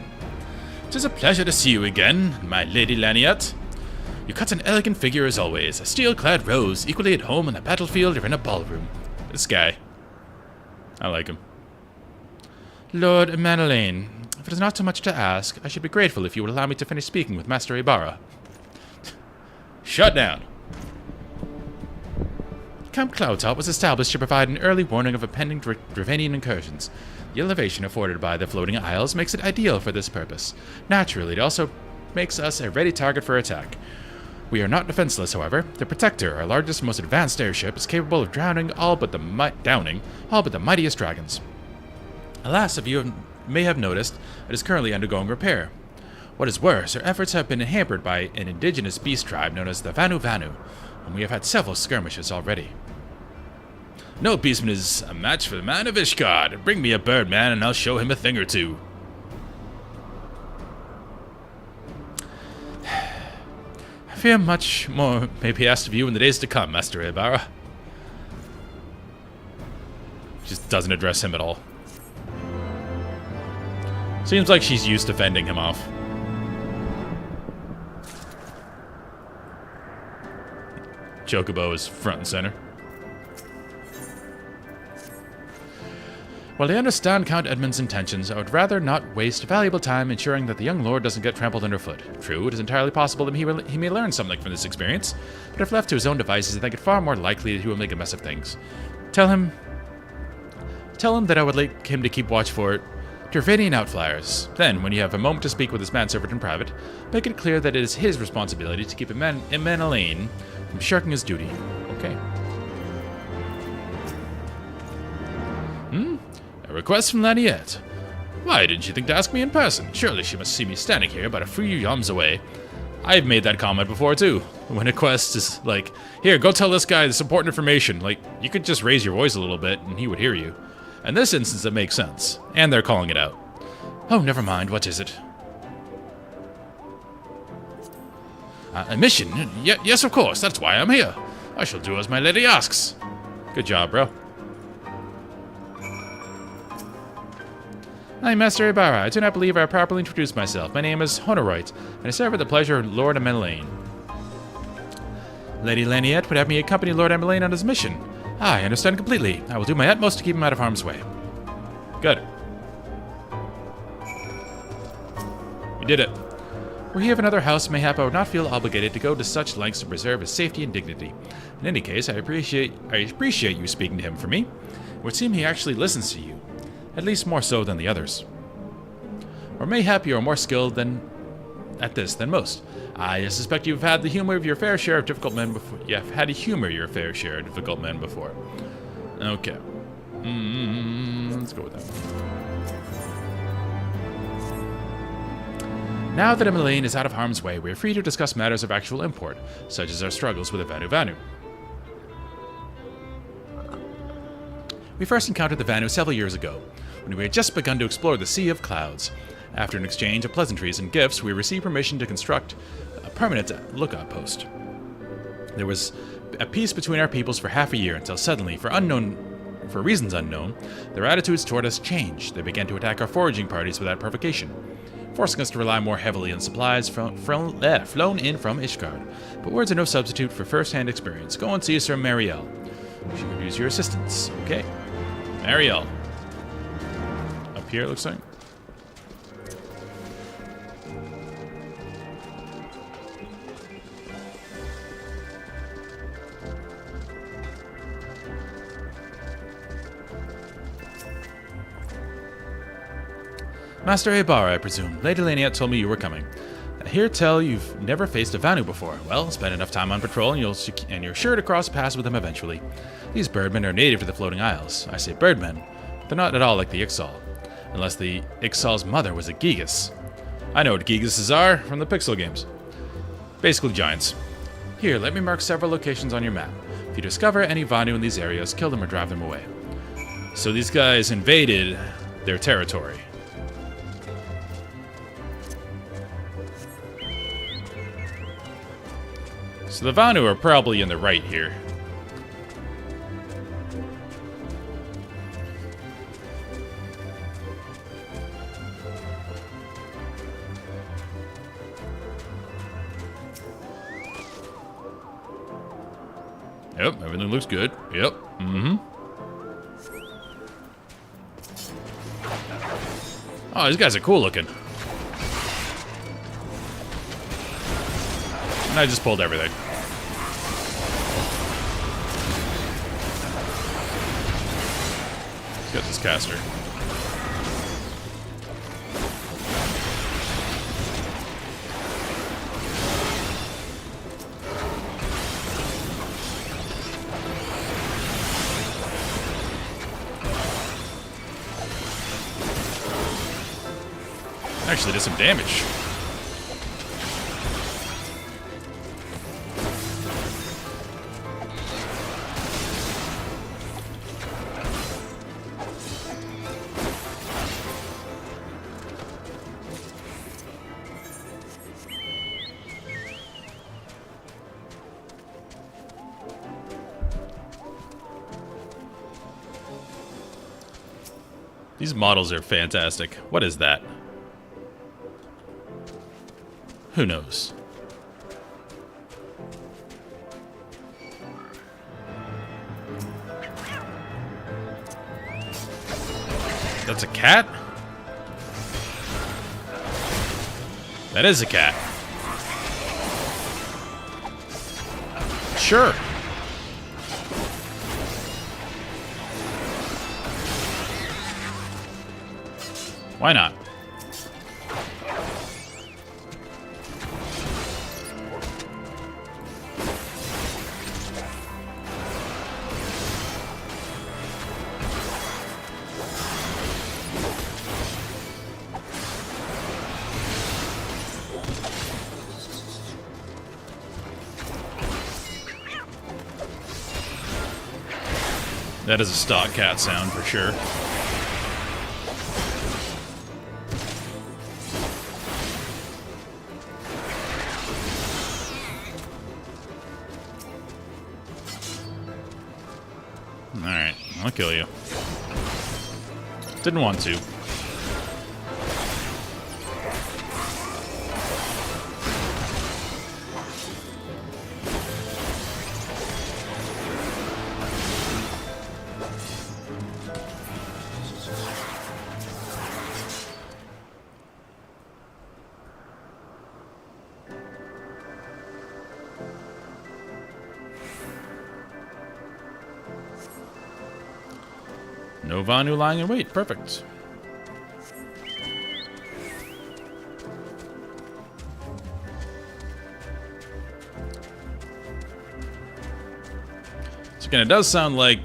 Speaker 1: 'Tis a pleasure to see you again, my Lady Laniette. You cut an elegant figure as always, a steel-clad rose, equally at home on the battlefield or in a ballroom. This guy. I like him. Lord Manelaine, if it is not too much to ask, I should be grateful if you would allow me to finish speaking with Master Ibarra. Shut down. Camp Cloudtop was established to provide an early warning of impending Dravanian incursions. The elevation afforded by the floating isles makes it ideal for this purpose. Naturally, it also makes us a ready target for attack. We are not defenseless, however. The Protector, our largest and most advanced airship, is capable of drowning all but the mightiest dragons. Alas, if you may have noticed, it is currently undergoing repair. What is worse, our efforts have been hampered by an indigenous beast tribe known as the Vanu Vanu, and we have had several skirmishes already. No beastman is a match for the man of Ishgard. Bring me a bird, man, and I'll show him a thing or two. I fear much more may be asked of you in the days to come, Master Ibarra. Just doesn't address him at all. Seems like she's used to fending him off. Chocobo is front and center. While I understand Count Edmund's intentions, I would rather not waste valuable time ensuring that the young lord doesn't get trampled underfoot. True, it is entirely possible that he may learn something from this experience, but if left to his own devices, I think it far more likely that he will make a mess of things. Tell him that I would like him to keep watch for Dravanian outflyers. Then, when you have a moment to speak with his manservant in private, make it clear that it is his responsibility to keep Elaine from shirking his duty. Okay. A request from Laniette. Why didn't she think to ask me in person? Surely she must see me standing here about a few yams away. I've made that comment before, too. When a quest is like, here, go tell this guy this important information. Like, you could just raise your voice a little bit and he would hear you. In this instance, it makes sense. And they're calling it out. Oh, never mind. What is it? A mission? Yes, of course. That's why I'm here. I shall do as my lady asks. Good job, bro. Hi, Master Ibarra. I do not believe I properly introduced myself. My name is Honoroit, and I serve at the pleasure of Lord Emmeline. Lady Laniette would have me accompany Lord Emmeline on his mission. I understand completely. I will do my utmost to keep him out of harm's way. Good. We did it. Were he of another house, mayhap I would not feel obligated to go to such lengths to preserve his safety and dignity. In any case, I appreciate you speaking to him for me. It would seem he actually listens to you. At least more so than the others. Or mayhap you are more skilled at this than most. I suspect you've had the humor of your fair share of difficult men before. You have had to humor your fair share of difficult men before. Okay. Let's go with that. Now that Emmeline is out of harm's way, we are free to discuss matters of actual import, such as our struggles with the Vanu Vanu. We first encountered the Vanu several years ago, when we had just begun to explore the Sea of Clouds. After an exchange of pleasantries and gifts, we received permission to construct a permanent lookout post. There was a peace between our peoples for half a year until suddenly, for reasons unknown, their attitudes toward us changed. They began to attack our foraging parties without provocation, forcing us to rely more heavily on supplies flown in from Ishgard. But words are no substitute for first-hand experience. Go and see Sir Mariel. She could use your assistance. Okay. Mariel. Up here, it looks like. Master Ibarra, I presume. Lady Laniette told me you were coming. I hear tell you've never faced a Vanu before. Well, spend enough time on patrol and you're sure to cross paths with them eventually. These birdmen are native to the floating isles. I say birdmen, but they're not at all like the Ixal. Unless the Ixal's mother was a Gigas. I know what Gigases are from the Pixel games. Basically giants. Here, let me mark several locations on your map. If you discover any Vanu in these areas, kill them or drive them away. So these guys invaded their territory. So the Vanu are probably in the right here. Yep, everything looks good. Yep. Oh, these guys are cool looking. And I just pulled everything. Get this caster. Actually did some damage. These models are fantastic. What is that? Who knows? That's a cat? That is a cat. Sure. Why not? That is a stock cat sound for sure. Alright, I'll kill you. Didn't want to. No Vanu lying in wait. Perfect. So again, it does sound like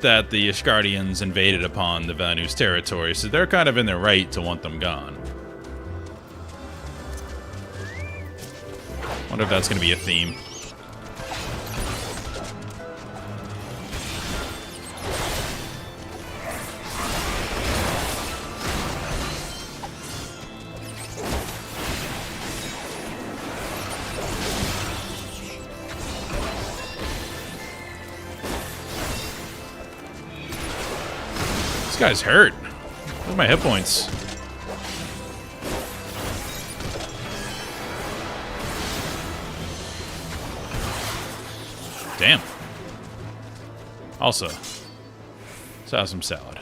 Speaker 1: that the Ishgardians invaded upon the Vanu's territory, so they're kind of in their right to want them gone. Wonder if that's going to be a theme. This guy's hurt. Where's my hit points? Damn. Also, let's have some salad.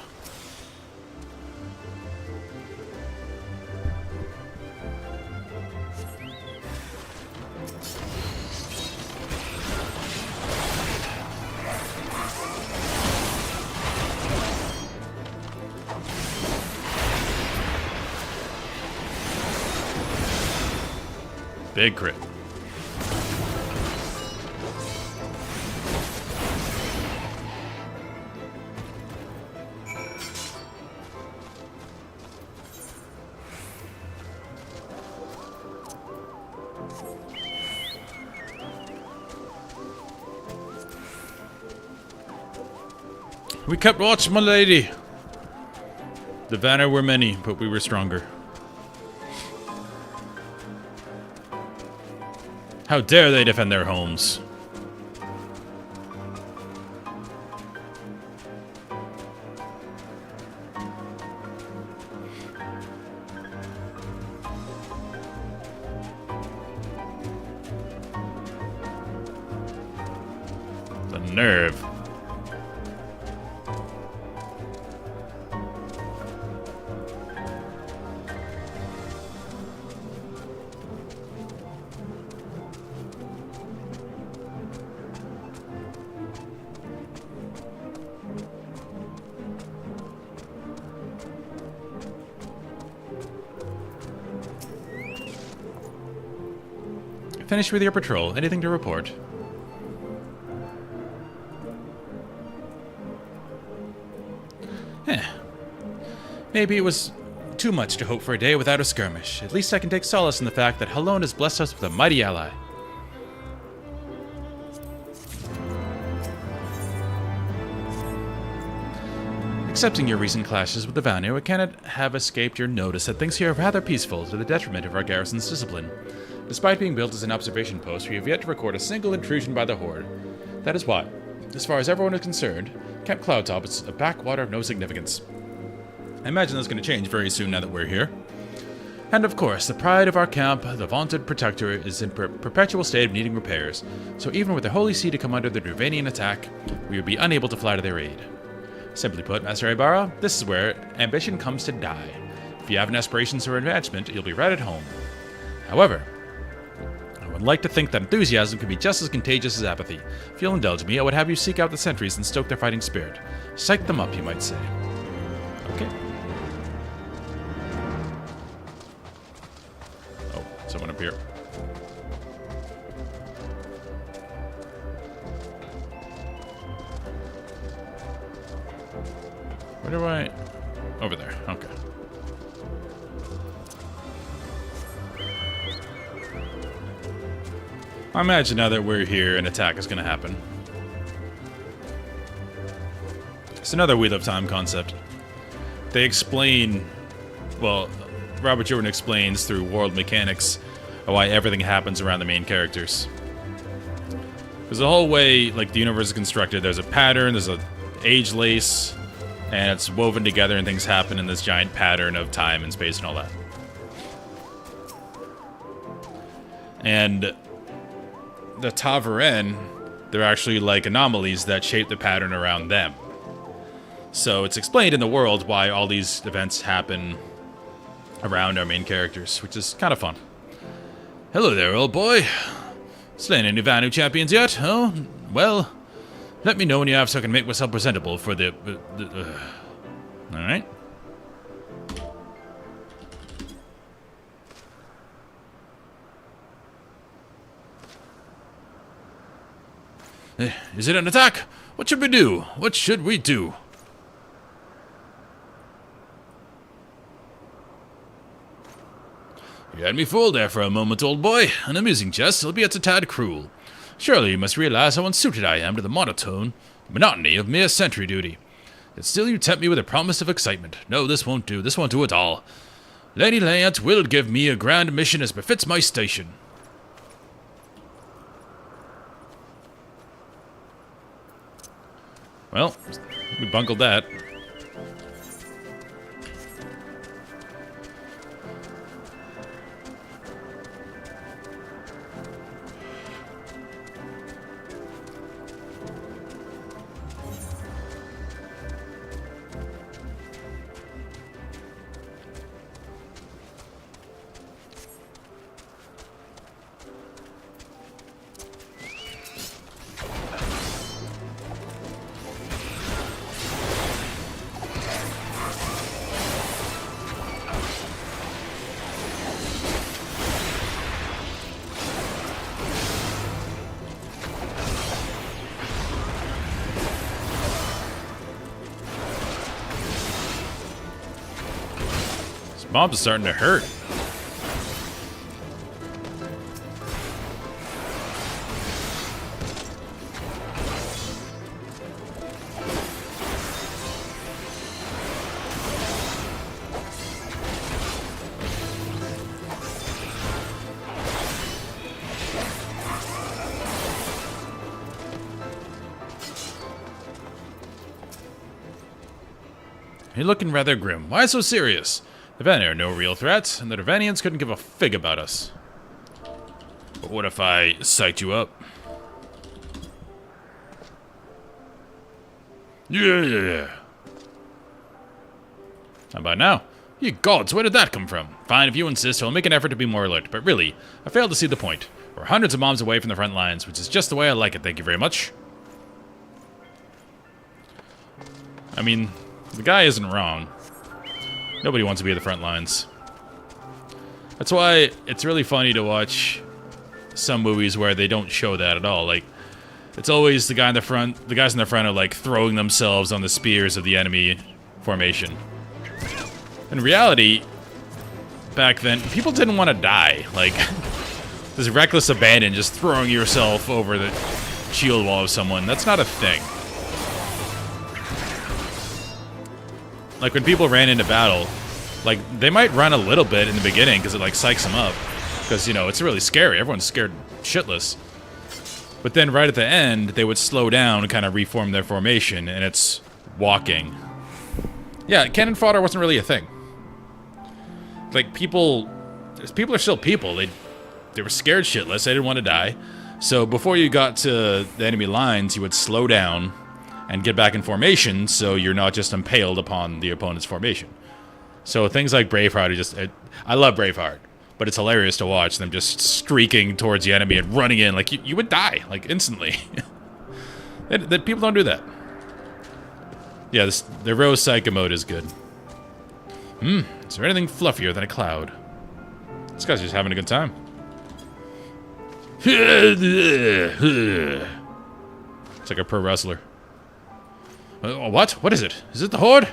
Speaker 1: Big crit. We kept watch, my lady. The Vanna were many, but we were stronger. How dare they defend their homes? The nerve. Finished with your patrol. Anything to report? Maybe it was too much to hope for a day without a skirmish. At least I can take solace in the fact that Helon has blessed us with a mighty ally. Accepting your recent clashes with the Vanir, it cannot have escaped your notice that things here are rather peaceful to the detriment of our garrison's discipline. Despite being built as an observation post, we have yet to record a single intrusion by the Horde. That is why, as far as everyone is concerned, Camp Cloudtop is a backwater of no significance. I imagine that's going to change very soon now that we're here. And of course, the pride of our camp, the vaunted protector, is in perpetual state of needing repairs, so even with the Holy See to come under the Durvanian attack, we would be unable to fly to their aid. Simply put, Master Ibarra, this is where ambition comes to die. If you have an aspirations for advancement, you'll be right at home. However, I would like to think that enthusiasm can be just as contagious as apathy. If you'll indulge me, I would have you seek out the sentries and stoke their fighting spirit. Psych them up, you might say. Okay. Oh, someone up here. Where do I... Over there. Okay. I imagine now that we're here, an attack is going to happen. It's another Wheel of Time concept. They explain... Well, Robert Jordan explains through world mechanics why everything happens around the main characters. Because the whole way, like, the universe is constructed, there's a pattern, there's a age lace... And it's woven together and things happen in this giant pattern of time and space and all that. And the Taveren, they're actually like anomalies that shape the pattern around them. So it's explained in the world why all these events happen around our main characters, which is kind of fun. Hello there, old boy. Slain any Vanu champions yet? Oh, well... Let me know when you have so I can make myself presentable for the Alright. Is it an attack? What should we do? What should we do? You had me fooled there for a moment, old boy. An amusing jest, albeit a tad cruel. Surely you must realize how unsuited I am to the monotony of mere sentry duty. Yet still you tempt me with a promise of excitement. No, this won't do. This won't do at all. Lady Layant will give me a grand mission as befits my station. Well, we bungled that. Mobs is starting to hurt. You're looking rather grim. Why so serious? The Vanir are no real threat, and the Durvanians couldn't give a fig about us. But what if I psyched you up? Yeah. How about now? Ye gods, where did that come from? Fine, if you insist, I'll make an effort to be more alert, but really, I fail to see the point. We're hundreds of bombs away from the front lines, which is just the way I like it, thank you very much. I mean, the guy isn't wrong. Nobody wants to be at the front lines. That's why it's really funny to watch some movies where they don't show that at all. Like, it's always the guy in the front. The guys in the front are like throwing themselves on the spears of the enemy formation. In reality, back then, people didn't want to die. Like, this reckless abandon, just throwing yourself over the shield wall of someone. That's not a thing. Like, when people ran into battle, like, they might run a little bit in the beginning because it, like, psychs them up. Because, you know, it's really scary. Everyone's scared shitless. But then right at the end, they would slow down and kind of reform their formation, and it's walking. Yeah, cannon fodder wasn't really a thing. Like, people are still people. They were scared shitless. They didn't want to die. So before you got to the enemy lines, you would slow down and get back in formation, so you're not just impaled upon the opponent's formation. So things like Braveheart are just... I love Braveheart, but it's hilarious to watch them just streaking towards the enemy and running in. Like, you would die, like, instantly. that people don't do that. Yeah, the Rose Psycho mode is good. Is there anything fluffier than a cloud? This guy's just having a good time. It's like a pro wrestler. What? What is it? Is it the Horde?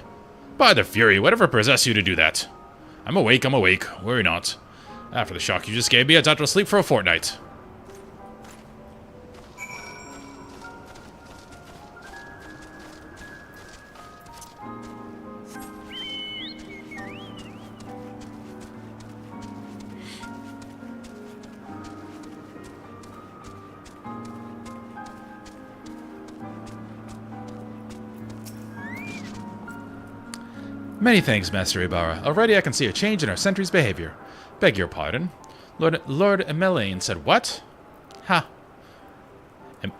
Speaker 1: By the Fury, whatever possessed you to do that? I'm awake. Worry not. After the shock you just gave me, I thought to sleep for a fortnight. Many thanks, Master Ibarra. Already I can see a change in our sentry's behavior. Beg your pardon. Lord Emmeline said what? Ha.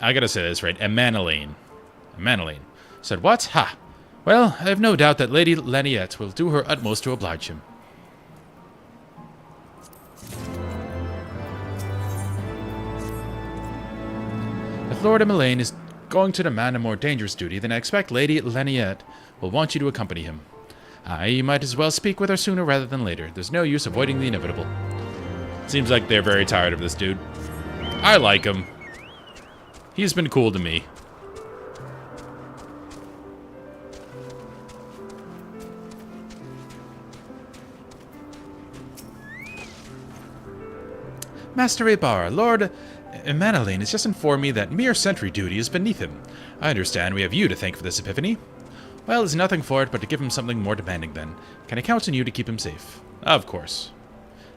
Speaker 1: I gotta say this right. Emmeline said what? Ha. Well, I have no doubt that Lady Laniette will do her utmost to oblige him. If Lord Emmeline is going to demand a more dangerous duty, then I expect Lady Laniette will want you to accompany him. You might as well speak with her sooner rather than later. There's no use avoiding the inevitable. Seems like they're very tired of this dude. I like him. He's been cool to me. Master Ibarra, Lord Emmeline has just informed me that mere sentry duty is beneath him. I understand we have you to thank for this epiphany. Well, there's nothing for it but to give him something more demanding then. Can I count on you to keep him safe? Of course.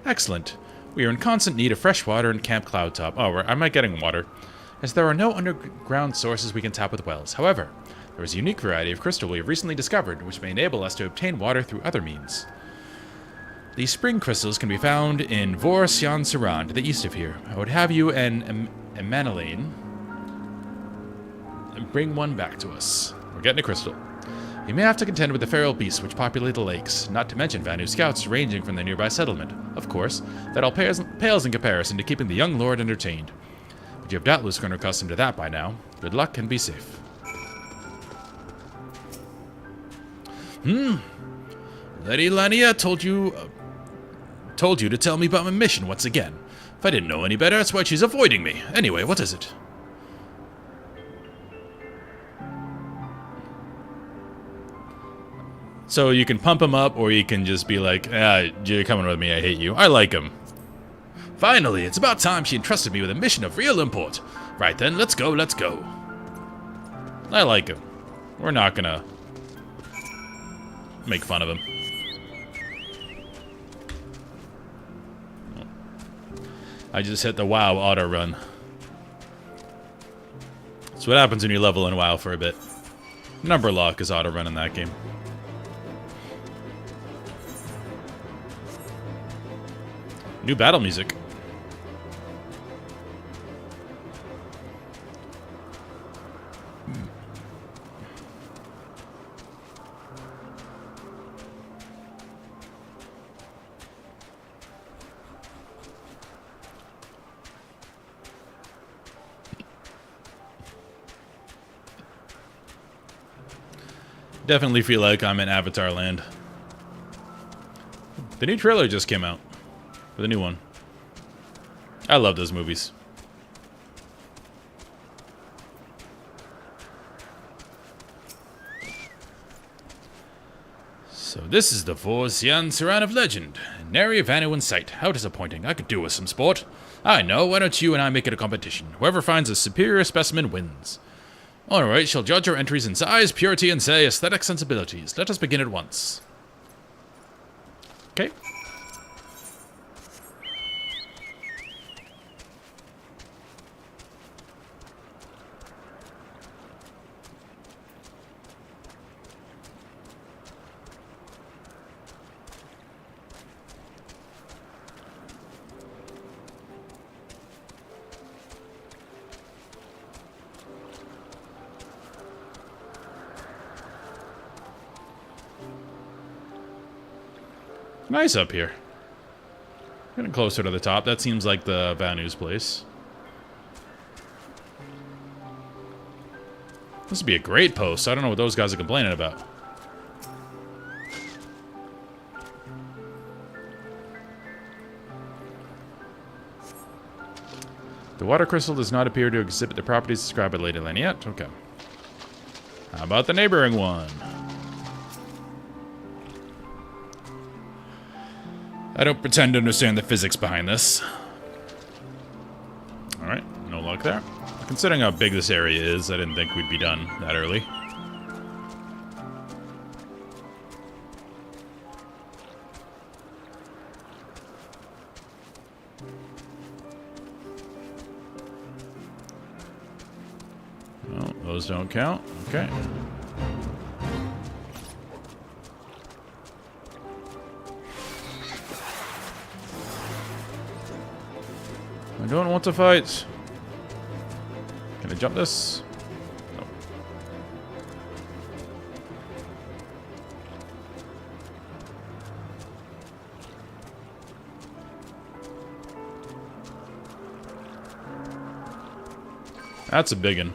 Speaker 1: Excellent. We are in constant need of fresh water in Camp Cloudtop. Oh, am I getting water? As there are no underground sources we can tap with wells. However, there is a unique variety of crystal we have recently discovered, which may enable us to obtain water through other means. These spring crystals can be found in Vor-Sian-Suran, to the east of here. I would have you and Emmeline bring one back to us. We're getting a crystal. You may have to contend with the feral beasts which populate the lakes, not to mention Vanu scouts ranging from the nearby settlement. Of course, that all pales in comparison to keeping the young lord entertained. But you have doubtless grown accustomed to that by now. Good luck and be safe. Lady Lania told you to tell me about my mission once again. If I didn't know any better, that's why she's avoiding me. Anyway, what is it? So you can pump him up, or you can just be like, you're coming with me, I hate you. I like him. Finally, it's about time she entrusted me with a mission of real import. Right then, let's go. I like him. We're not gonna make fun of him. I just hit the WoW auto run. That's what happens when you level in WoW for a bit. Number lock is auto run in that game. New battle music. Definitely feel like I'm in Avatar land. The new trailer just came out. For the new one. I love those movies. So this is the Vorsian Saran of legend. Nary a Vanu in sight. How disappointing. I could do with some sport. I know. Why don't you and I make it a competition? Whoever finds a superior specimen wins. Alright, shall judge our entries in size, purity, and say aesthetic sensibilities. Let us begin at once. Okay. Nice up here. Getting closer to the top. That seems like the Vanu's place. This would be a great post. I don't know what those guys are complaining about. The water crystal does not appear to exhibit the properties described by Lady Lane yet. Okay. How about the neighboring one? I don't pretend to understand the physics behind this. Alright, no luck there. Considering how big this area is, I didn't think we'd be done that early. No, those don't count. Okay. I don't want to fight. Can I jump this? No. That's a big one.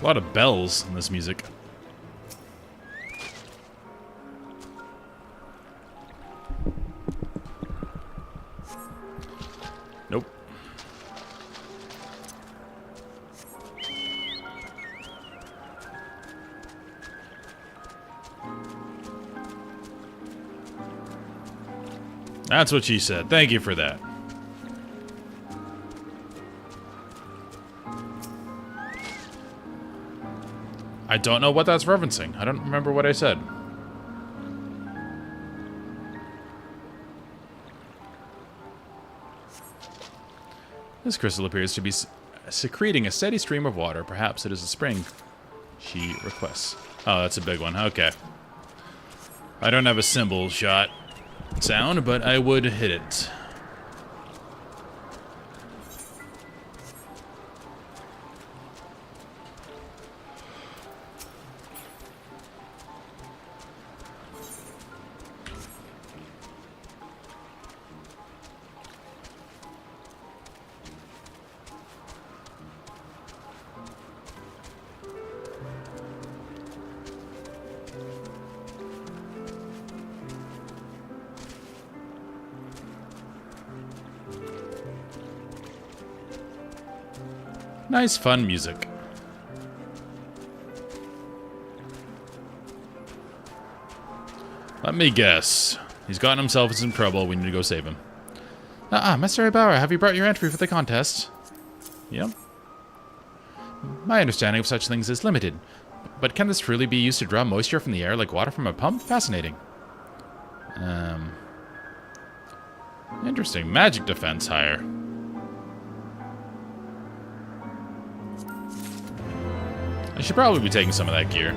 Speaker 1: A lot of bells in this music. Nope. That's what she said. Thank you for that. I don't know what that's referencing. I don't remember what I said. This crystal appears to be secreting a steady stream of water. Perhaps it is a spring she requests. Oh, that's a big one. Okay. I don't have a cymbal shot sound, but I would hit it. Nice, fun music. Let me guess. He's gotten himself in some trouble. We need to go save him. Master Bauer, have you brought your entry for the contest? Yep. My understanding of such things is limited. But can this truly be used to draw moisture from the air like water from a pump? Fascinating. Interesting. Magic defense higher. I should probably be taking some of that gear.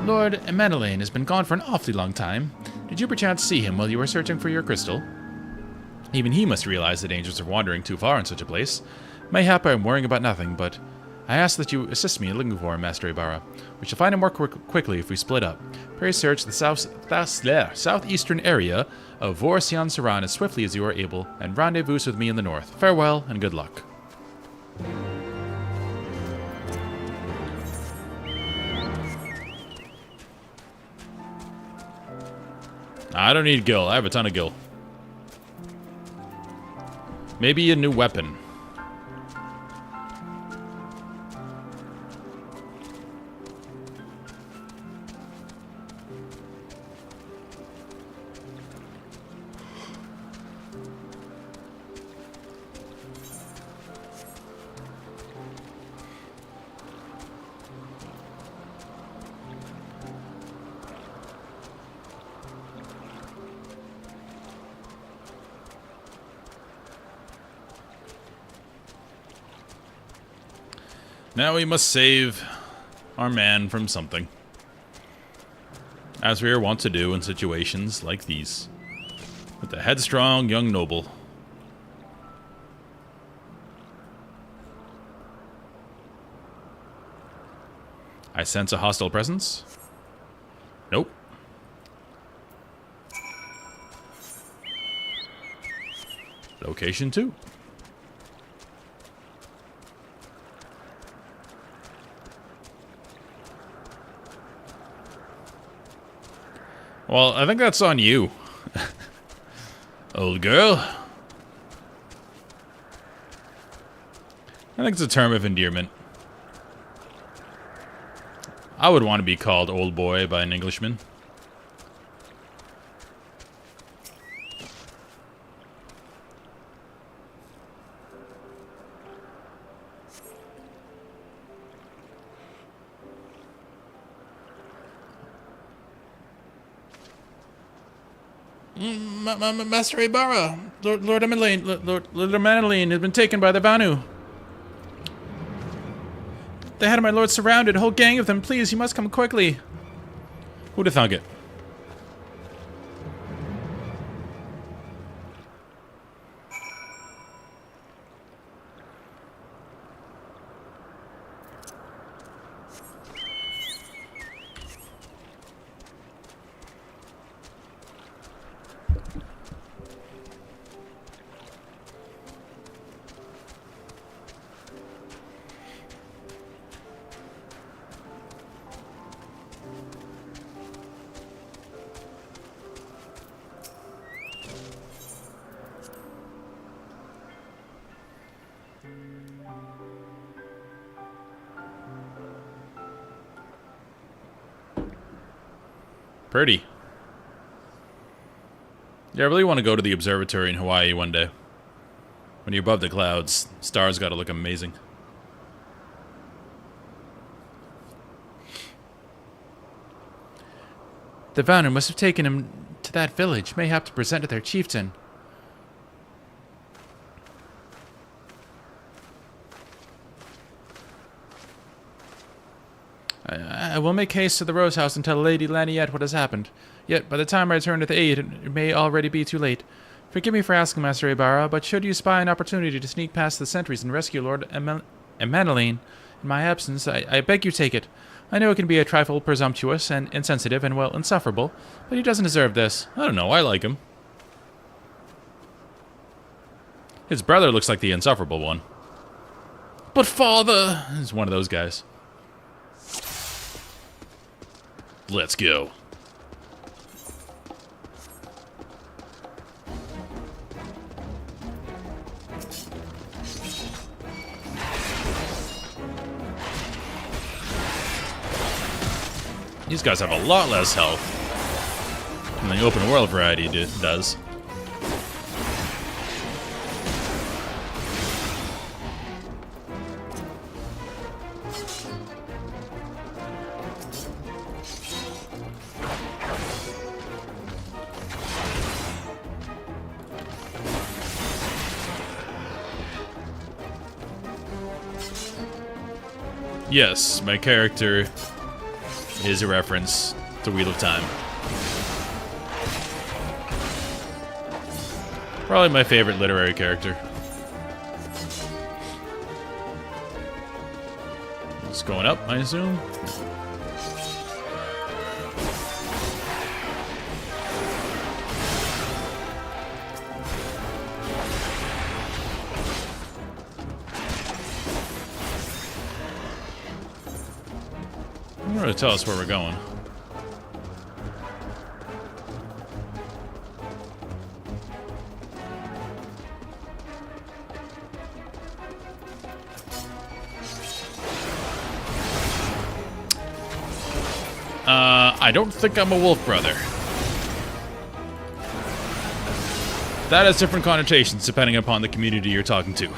Speaker 1: Lord Emanelaine has been gone for an awfully long time. Did you perchance see him while you were searching for your crystal? Even he must realize the dangers of wandering too far in such a place. Mayhap I am worrying about nothing, but I ask that you assist me in looking for him, Master Ibarra. We shall find him more quickly if we split up. Pray search the southeastern area of Vorsian Saran as swiftly as you are able, and rendezvous with me in the north. Farewell, and good luck. I don't need gil. I have a ton of gil. Maybe a new weapon. Now we must save our man from something. As we are wont to do in situations like these. With the headstrong young noble. I sense a hostile presence. Nope. Location 2. Well, I think that's on you, old girl. I think it's a term of endearment. I would want to be called old boy by an Englishman. Master Ibarra, Lord Emanueline has been taken by the Vanu. The head of my lord surrounded, a whole gang of them. Please, you must come quickly. Who'd have thunk it? Pretty. Yeah, I really want to go to the observatory in Hawaii one day. When you're above the clouds, stars gotta look amazing. The Vanu must have taken him to that village, mayhap to present to their chieftain. I will make haste to the Rose House and tell Lady Laniette what has happened. Yet, by the time I return with aid, it may already be too late. Forgive me for asking, Master Ibarra, but should you spy an opportunity to sneak past the sentries and rescue Lord Emanueline in my absence, I beg you take it. I know it can be a trifle presumptuous and insensitive and, well, insufferable, but he doesn't deserve this. I don't know, I like him. His brother looks like the insufferable one. But father is one of those guys. Let's go. These guys have a lot less health than the open world variety does. Yes, my character is a reference to Wheel of Time. Probably my favorite literary character. It's going up, I assume. To tell us where we're going. I don't think I'm a wolf brother. That has different connotations depending upon the community you're talking to.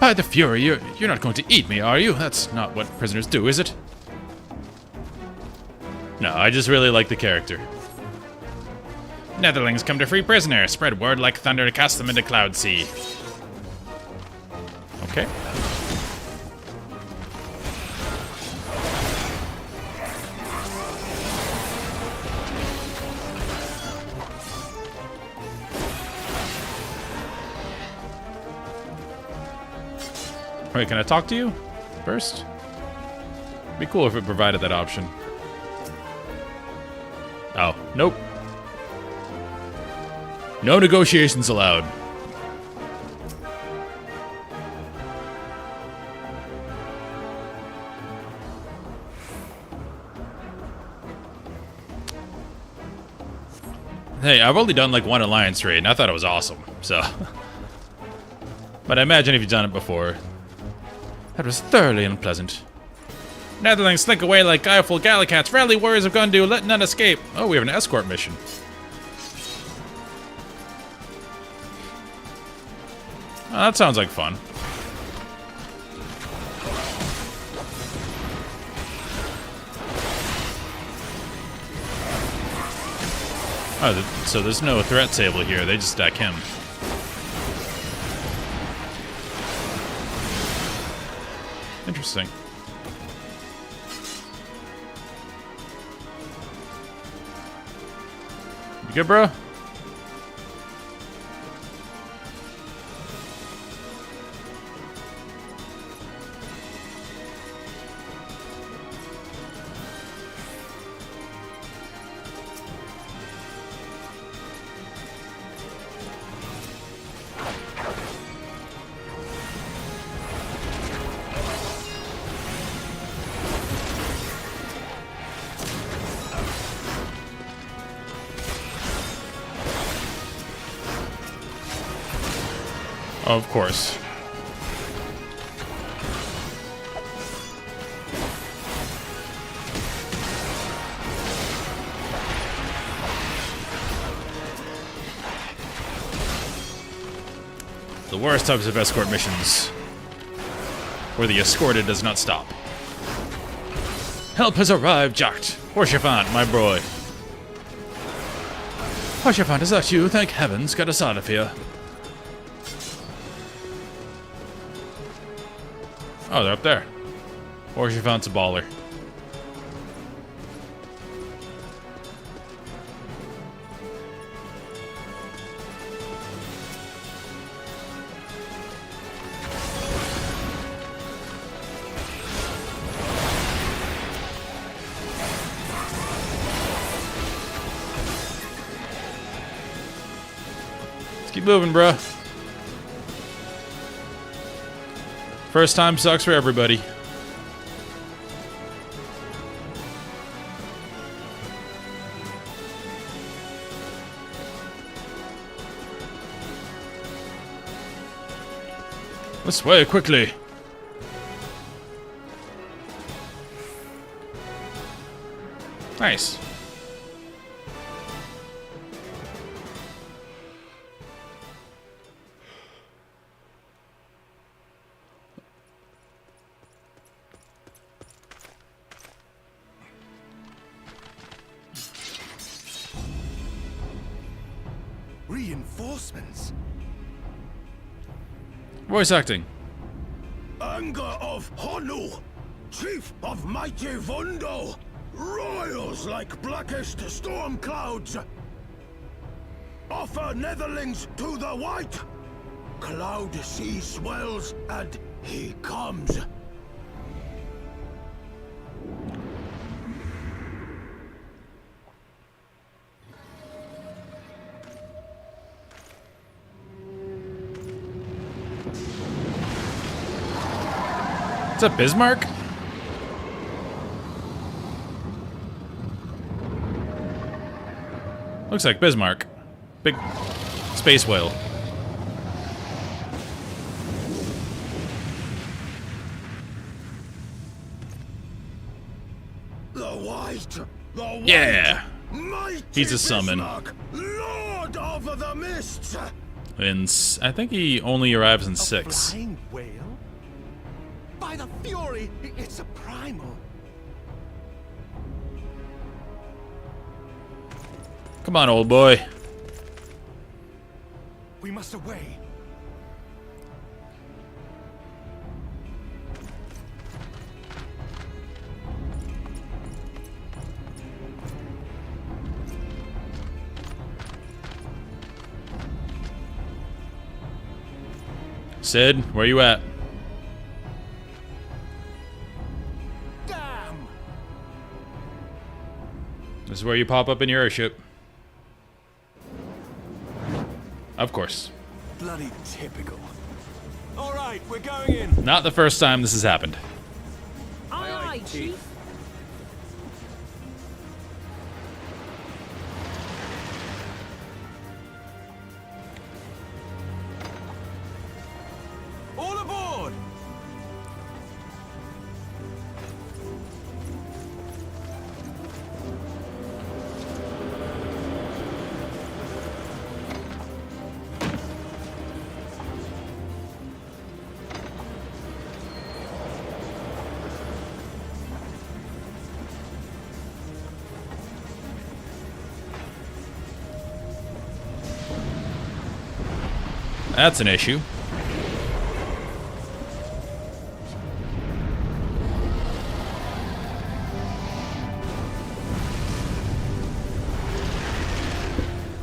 Speaker 1: By the Fury, you're not going to eat me, are you? That's not what prisoners do, is it? No, I just really like the character. Netherlings come to free prisoners. Spread word like thunder to cast them into Cloud Sea. Okay. Wait, can I talk to you first? It'd be cool if it provided that option. Oh, nope. No negotiations allowed. Hey, I've only done like one alliance raid, and I thought it was awesome, so. But I imagine if you've done it before. That was thoroughly unpleasant. Netherlings slink away like guileful gallicats. Rally warriors of Gundu, let none escape. Oh, we have an escort mission. Oh, that sounds like fun. Oh, so there's no threat table here. They just stack him. Interesting. You good, bro? Of course. The worst types of escort missions, where the escorted does not stop. Help has arrived, Jacht. Horsefant, my boy. Horsefant, is that you? Thank heavens, get us out of here. Oh, they're up there. Horsefant's a baller. Let's keep moving, bruh. First time sucks for everybody. This way, quickly. Nice.
Speaker 2: Reinforcements?
Speaker 1: Voice acting.
Speaker 5: Anger of Honu, chief of mighty Vundo, royals like blackest storm clouds. Offer netherlings to the white. Cloud sea swells and he comes.
Speaker 1: Is that Bismarck? Looks like Bismarck. Big space whale.
Speaker 5: The White,
Speaker 1: Yeah.
Speaker 5: mighty
Speaker 1: He's a summon.
Speaker 5: Bismarck, Lord of the Mists.
Speaker 1: I think he only arrives in
Speaker 2: A
Speaker 1: 6.
Speaker 2: flying whale? By the Fury, it's a primal.
Speaker 1: Come on, old boy.
Speaker 2: We must away.
Speaker 1: Sid, where you at?
Speaker 2: Damn!
Speaker 1: This is where you pop up in your airship. Of course.
Speaker 2: Bloody typical. All right, we're going in.
Speaker 1: Not the first time this has happened.
Speaker 6: Aye, aye, Chief.
Speaker 2: All aboard!
Speaker 1: That's an issue.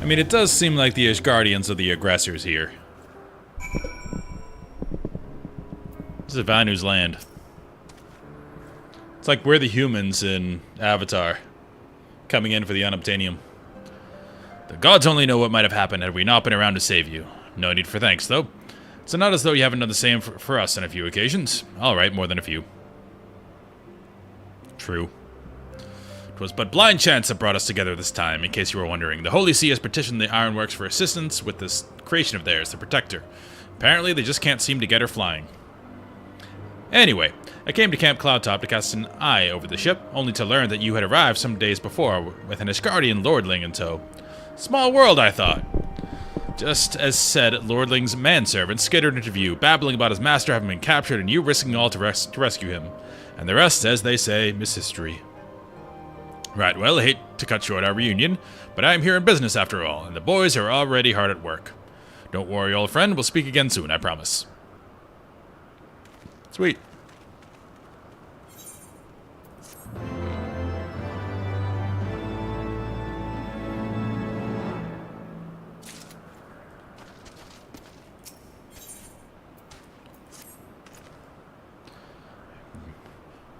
Speaker 1: I mean, it does seem like the Ishgardians are the aggressors here. This is Vanu's land. It's like we're the humans in Avatar, coming in for the unobtainium. The gods only know what might have happened had we not been around to save you. No need for thanks, though. It's not as though you haven't done the same for us on a few occasions. All right, more than a few. True. 'Twas but blind chance that brought us together this time, in case you were wondering. The Holy See has petitioned the Ironworks for assistance with this creation of theirs, the Protector. Apparently, they just can't seem to get her flying. Anyway, I came to Camp Cloudtop to cast an eye over the ship, only to learn that you had arrived some days before with an Ishgardian lordling in tow. Small world, I thought. Just as said, Lordling's manservant skittered into view, babbling about his master having been captured and you risking all to rescue him. And the rest, as they say, is history. Right, well, I hate to cut short our reunion, but I am here in business after all, and the boys are already hard at work. Don't worry, old friend, we'll speak again soon, I promise. Sweet.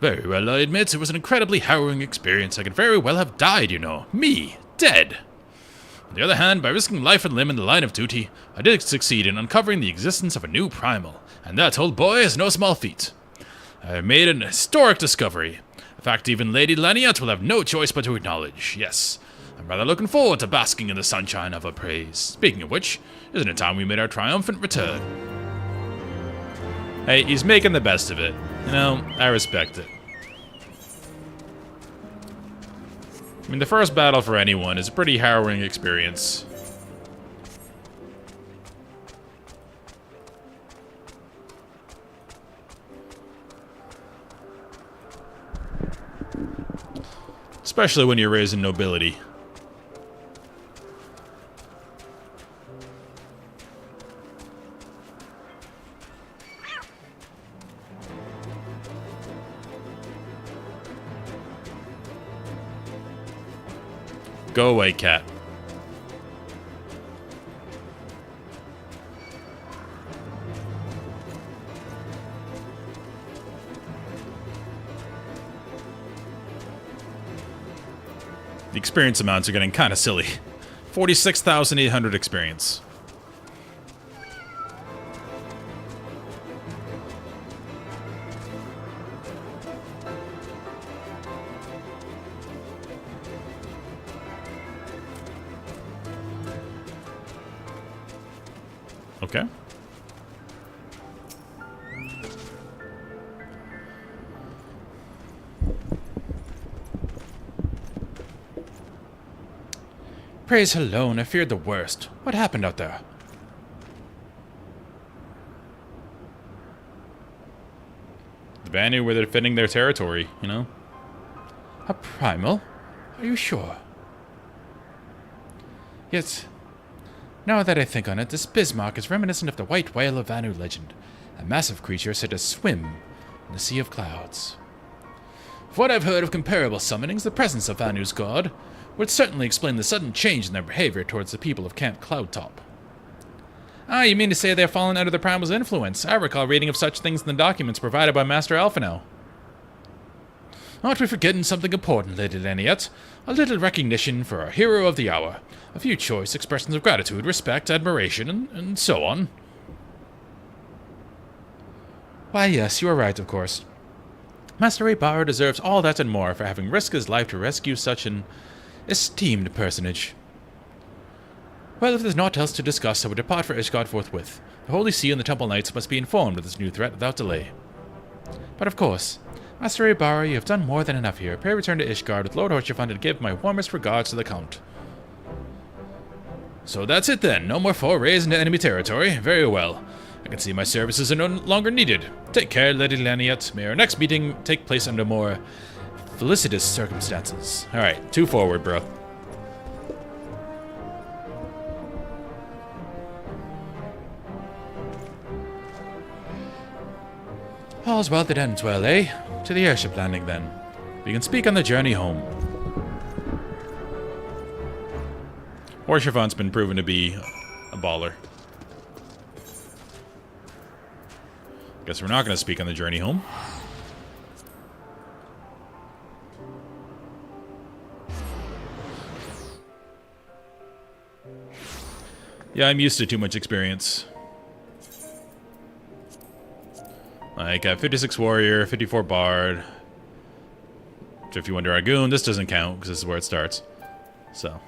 Speaker 1: Very well, I admit it was an incredibly harrowing experience. I could very well have died, you know. Me, dead. On the other hand, by risking life and limb in the line of duty, I did succeed in uncovering the existence of a new primal, and that, old boy, is no small feat. I have made an historic discovery. A fact even Lady Laniat will have no choice but to acknowledge. Yes, I'm rather looking forward to basking in the sunshine of her praise. Speaking of which, isn't it time we made our triumphant return? Hey, he's making the best of it. You know, I respect it. I mean, the first battle for anyone is a pretty harrowing experience. Especially when you're raised in nobility. Go away, cat. The experience amounts are getting kind of silly. 46,800 experience. Okay. Praise Helone, I feared the worst. What happened out there? The Vanu were defending their territory, you know? A primal? Are you sure? Yes. Now that I think on it, this Bismarck is reminiscent of the white whale of Vanu legend. A massive creature said to swim in the sea of clouds. From what I've heard of comparable summonings, the presence of Vanu's god would certainly explain the sudden change in their behavior towards the people of Camp Cloudtop. Ah, you mean to say they've fallen under the Primal's influence? I recall reading of such things in the documents provided by Master Alphino. Aren't we forgetting something important, Lady Laniette? A little recognition for our hero of the hour. A few choice expressions of gratitude, respect, admiration, and so on. Why, yes, you are right, of course. Master Ibarra deserves all that and more for having risked his life to rescue such an esteemed personage. Well, if there's naught else to discuss, I will depart for Ishgard forthwith. The Holy See and the Temple Knights must be informed of this new threat without delay. But of course, Master Ibarra, you have done more than enough here. Pray return to Ishgard with Lord Horchefund and give my warmest regards to the Count. So that's it then. No more forays into enemy territory. Very well. I can see my services are no longer needed. Take care, Lady Laniette. May our next meeting take place under more felicitous circumstances. Alright, 2 forward, bro. All's well that ends well, eh? To the airship landing, then. We can speak on the journey home. Horchefund's been proven to be a baller. Guess we're not going to speak on the journey home. Yeah, I'm used to too much experience. Like, 56 Warrior, 54 Bard, 51 Dragoon. This doesn't count, because this is where it starts. So.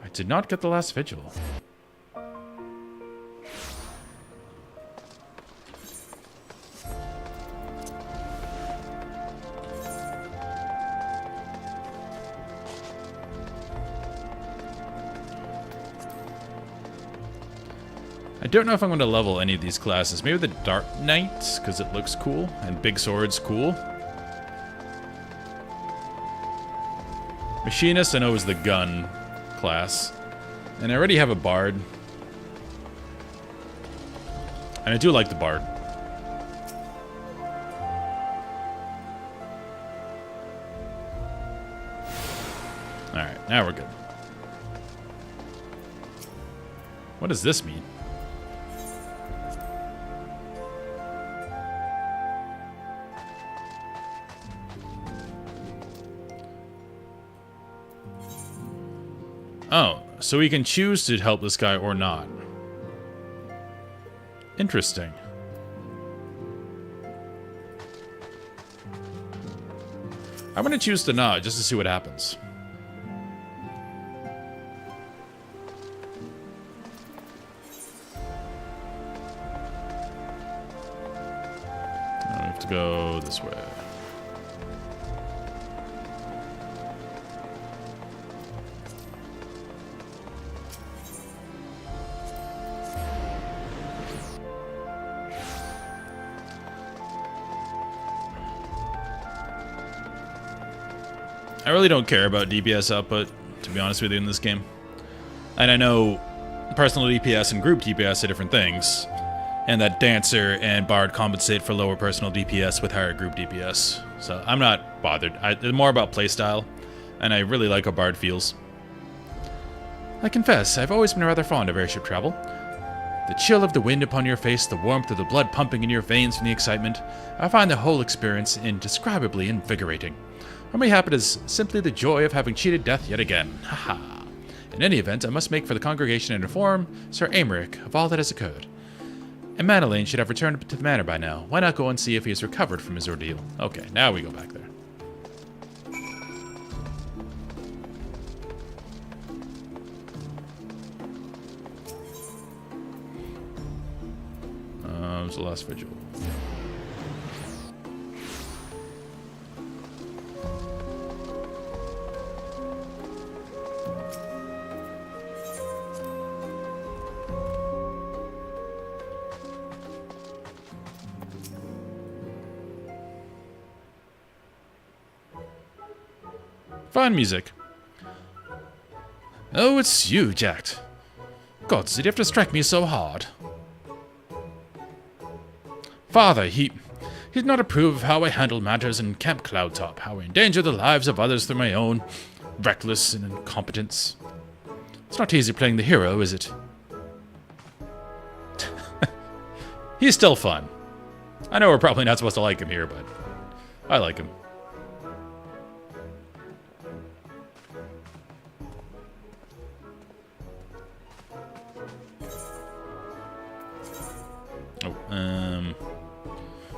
Speaker 1: I did not get the last vigil. I don't know if I'm going to level any of these classes. Maybe the Dark Knight, because it looks cool, and Big Sword's cool. Machinist, I know, is the gun class. And I already have a Bard. And I do like the Bard. Alright, now we're good. What does this mean? Oh, so we can choose to help this guy or not. Interesting. I'm going to choose to not, just to see what happens. Now we have to go this way. I really don't care about DPS output, to be honest with you, in this game. And I know personal DPS and group DPS are different things, and that Dancer and Bard compensate for lower personal DPS with higher group DPS. So I'm not bothered. It's more about playstyle, and I really like how Bard feels. I confess, I've always been rather fond of airship travel. The chill of the wind upon your face, the warmth of the blood pumping in your veins from the excitement, I find the whole experience indescribably invigorating. Or mayhap it is simply the joy of having cheated death yet again. Haha. In any event, I must make for the congregation and inform Sir Aymeric of all that has occurred. And Madeleine should have returned to the manor by now. Why not go and see if he has recovered from his ordeal? Okay, now we go back there. comes the last vigil. Fine music. Oh, it's you, Jack. God, did you have to strike me so hard? Father, he did not approve of how I handled matters in Camp Cloudtop, how I endangered the lives of others through my own reckless and incompetence. It's not easy playing the hero, is it? He's still fun. I know we're probably not supposed to like him here, but I like him.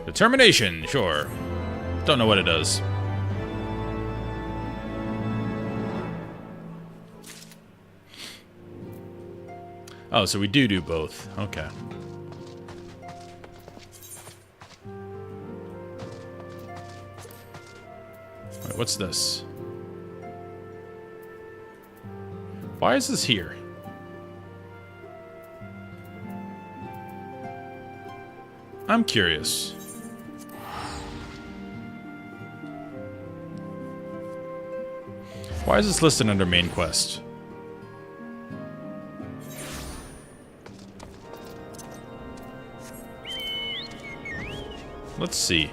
Speaker 1: Determination, sure. Don't know what it does. Oh, so we do both. Okay. Wait, what's this? Why is this here? I'm curious. Why is this listed under main quest? Let's see.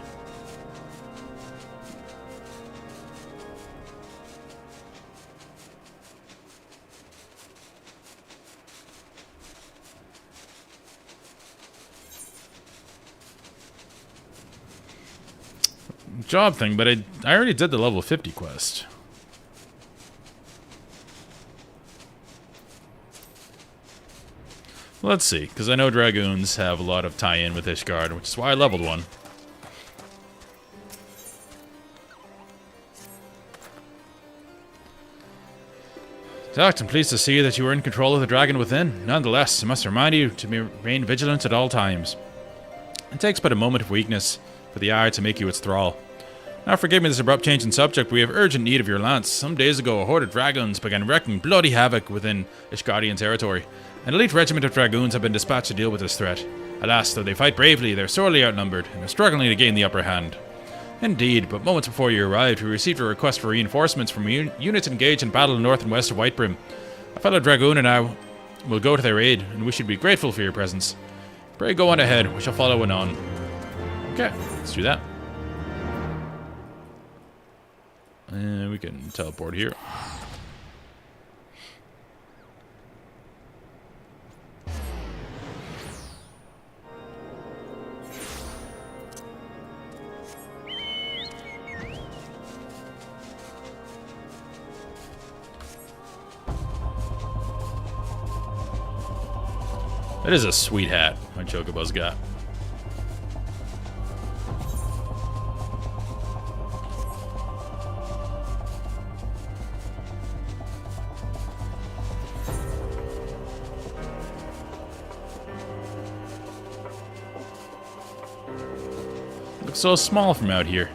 Speaker 1: Job thing, but I already did the level 50 quest. Let's see, because I know Dragoons have a lot of tie-in with Ishgard, which is why I leveled one. Doct, I'm pleased to see that you are in control of the dragon within. Nonetheless, I must remind you to remain vigilant at all times. It takes but a moment of weakness for the eye to make you its thrall. Now forgive me this abrupt change in subject, we have urgent need of your lance. Some days ago, a horde of dragons began wreaking bloody havoc within Ishgardian territory. An elite regiment of dragoons have been dispatched to deal with this threat. Alas, though they fight bravely, they're sorely outnumbered, and are struggling to gain the upper hand. Indeed, but moments before you arrived, we received a request for reinforcements from units engaged in battle north and west of Whitebrim. A fellow dragoon and I will go to their aid, and we should be grateful for your presence. Pray go on ahead, we shall follow anon. Okay, let's do that. And we can teleport here. That is a sweet hat my Chocobo's got. Looks so small from out here.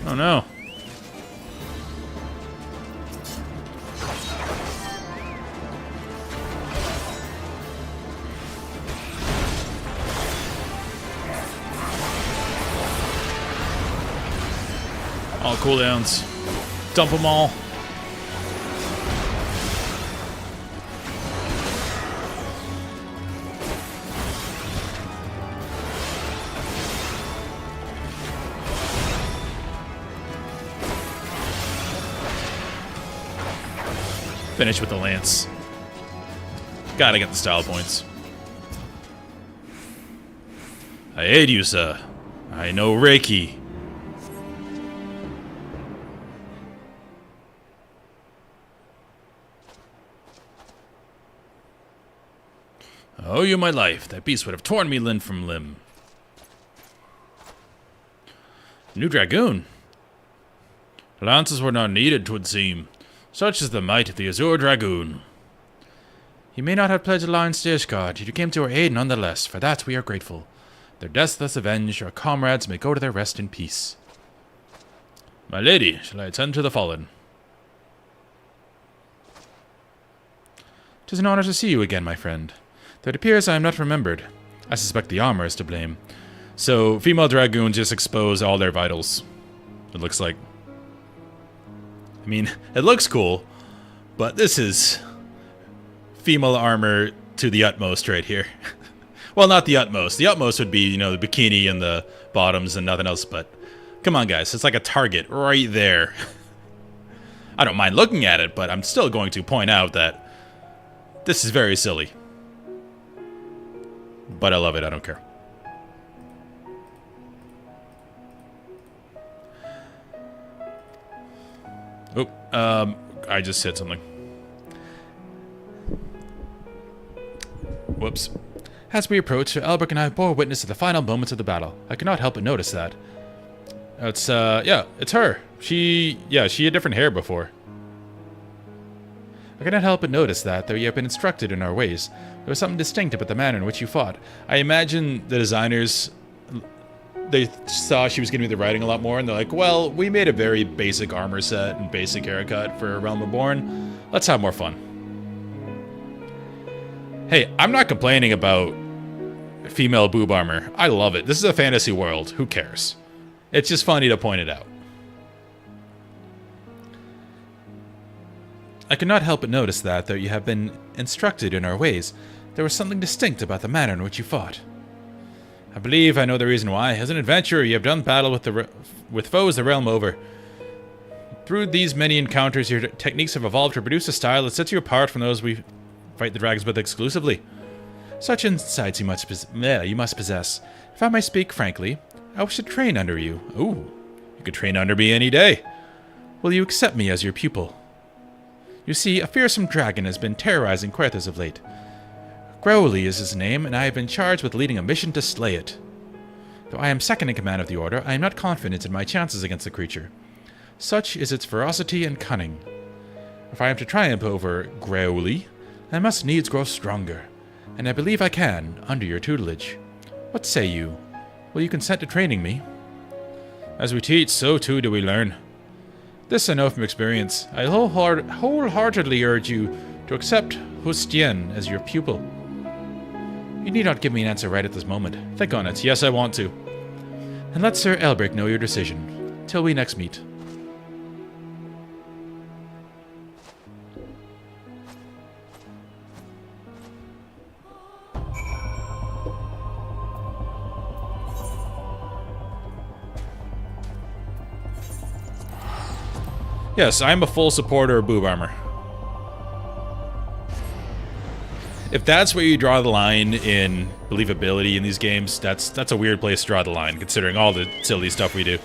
Speaker 1: Oh no. All cooldowns. Dump them all. Finish with the lance. Gotta get the style points. I aid you, sir. I know Reiki. owe you my life. That beast would have torn me limb from limb. New dragoon. Lances were not needed, 'twould seem. Such is the might of the Azure Dragoon. You may not have pledged alliance to Ishgard, yet you came to our aid nonetheless. For that we are grateful. Their deaths thus avenged, our comrades may go to their rest in peace. My lady, shall I attend to the fallen? 'Tis an honor to see you again, my friend. Though it appears I am not remembered. I suspect the armor is to blame. So, female dragoons just expose all their vitals. It looks like. I mean, it looks cool, but this is female armor to the utmost right here. Well, not the utmost. The utmost would be, you know, the bikini and the bottoms and nothing else, but come on, guys. It's like a target right there. I don't mind looking at it, but I'm still going to point out that this is very silly. But I love it. I don't care. Oh, I just said something. Whoops. As we approached, Albrecht and I bore witness to the final moments of the battle. I could not help but notice that. Yeah, it's her. She had different hair before. I could not help but notice that, though you have been instructed in our ways, there was something distinct about the manner in which you fought. I imagine the designers, they saw she was going to be the writing a lot more, and they're like, well, we made a very basic armor set and basic haircut for Realm Reborn. Let's have more fun. Hey, I'm not complaining about female boob armor. I love it. This is a fantasy world. Who cares? It's just funny to point it out. I could not help but notice that, though you have been instructed in our ways, there was something distinct about the manner in which you fought. I believe I know the reason why. As an adventurer, you have done battle with foes the realm over. Through these many encounters, your techniques have evolved to produce a style that sets you apart from those we fight the dragons with exclusively. Such insights you must possess. If I may speak frankly, I wish to train under you. Ooh, you could train under me any day. Will you accept me as your pupil? You see, a fearsome dragon has been terrorizing Querth as of late. Growly is his name, and I have been charged with leading a mission to slay it. Though I am second in command of the Order, I am not confident in my chances against the creature. Such is its ferocity and cunning. If I am to triumph over Growly, I must needs grow stronger, and I believe I can, under your tutelage. What say you? Will you consent to training me? As we teach, so too do we learn. This I know from experience. I wholeheartedly urge you to accept Hustien as your pupil. You need not give me an answer right at this moment. Think on it. Yes, I want to. And let Sir Elbrick know your decision. Till we next meet. Yes, I am a full supporter of boob armor. If that's where you draw the line in believability in these games, that's a weird place to draw the line, considering all the silly stuff we do.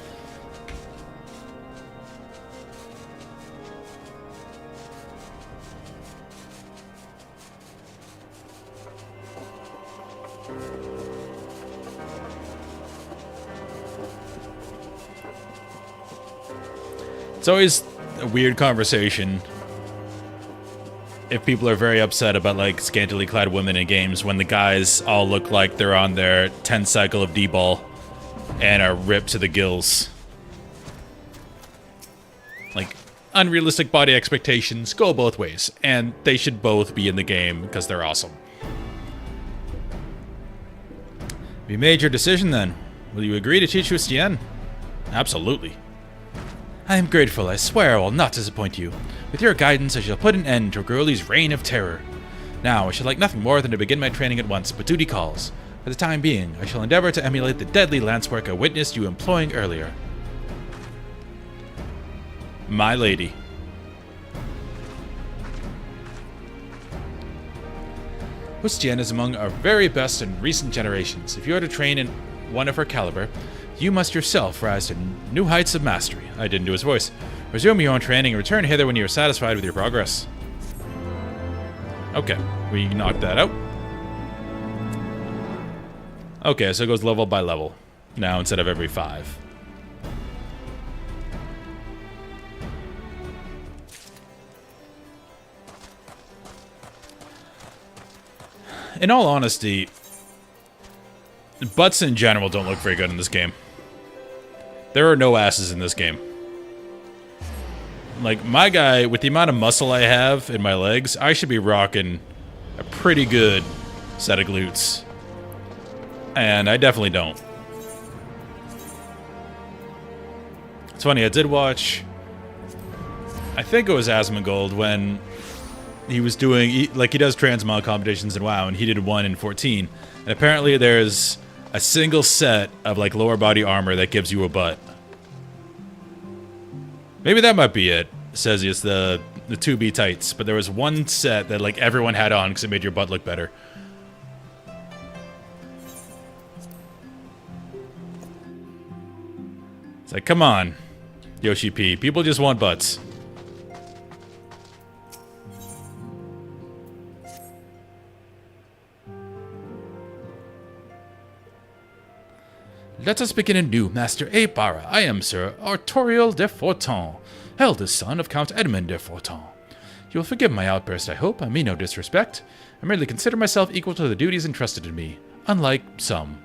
Speaker 1: It's always a weird conversation if people are very upset about, like, scantily clad women in games when the guys all look like they're on their 10th cycle of D-ball and are ripped to the gills. Like, unrealistic body expectations go both ways, and they should both be in the game because they're awesome. Have you made your decision then? Will you agree to teach Hustien? Absolutely. I am grateful. I swear I will not disappoint you. With your guidance, I shall put an end to Growly's reign of terror. Now, I should like nothing more than to begin my training at once, but duty calls. For the time being, I shall endeavor to emulate the deadly lance work I witnessed you employing earlier. My lady. Hustien is among our very best in recent generations. If you are to train in one of her caliber, you must yourself rise to new heights of mastery. I didn't do his voice. Resume your own training and return hither when you are satisfied with your progress. Okay, we knocked that out. Okay, so it goes level by level now instead of every 5. In all honesty, butts in general don't look very good in this game. There are no asses in this game. Like, my guy, with the amount of muscle I have in my legs, I should be rocking a pretty good set of glutes. And I definitely don't. It's funny, I did watch, I think it was Asmongold, when he was doing, like, he does transmog competitions in WoW, and he did one in 14. And apparently there's a single set of, like, lower body armor that gives you a butt. Maybe that might be it. It says it's the 2B tights, but there was one set that, like, everyone had on because it made your butt look better. It's like, come on, Yoshi P. People just want butts. Let us begin anew, Master Aibara. I am Sir Artorial de Forton, eldest son of Count Edmund de Forton. You will forgive my outburst, I hope. I mean no disrespect. I merely consider myself equal to the duties entrusted to me, unlike some.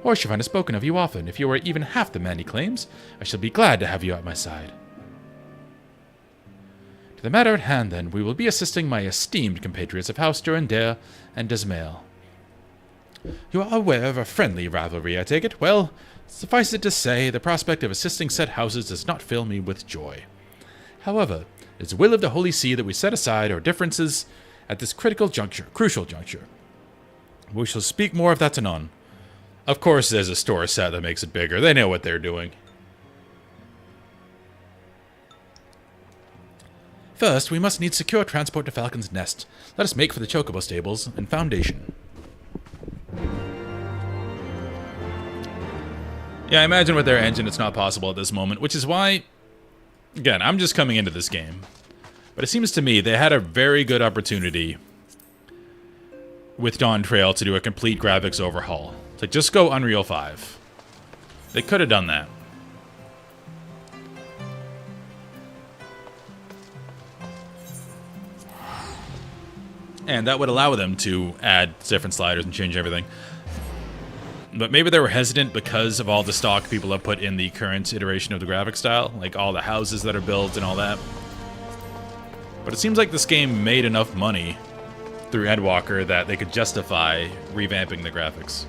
Speaker 1: Horshavan has spoken of you often. If you are even half the man he claims, I shall be glad to have you at my side. To the matter at hand, then, we will be assisting my esteemed compatriots of House Durandare and Desmail. You are aware of a friendly rivalry, I take it? Well, suffice it to say, the prospect of assisting said houses does not fill me with joy. However, it is the will of the Holy See that we set aside our differences at this crucial juncture. We shall speak more of that anon. Of course, there's a store set that makes it bigger. They know what they're doing. First, we must need secure transport to Falcon's Nest. Let us make for the Chocobo Stables and Foundation. Yeah, I imagine with their engine it's not possible at this moment, which is why, again, I'm just coming into this game. But it seems to me they had a very good opportunity with Dawn Trail to do a complete graphics overhaul. It's like, just go Unreal 5. They could have done that. And that would allow them to add different sliders and change everything. But maybe they were hesitant because of all the stock people have put in the current iteration of the graphic style, like all the houses that are built and all that. But it seems like this game made enough money through Endwalker that they could justify revamping the graphics.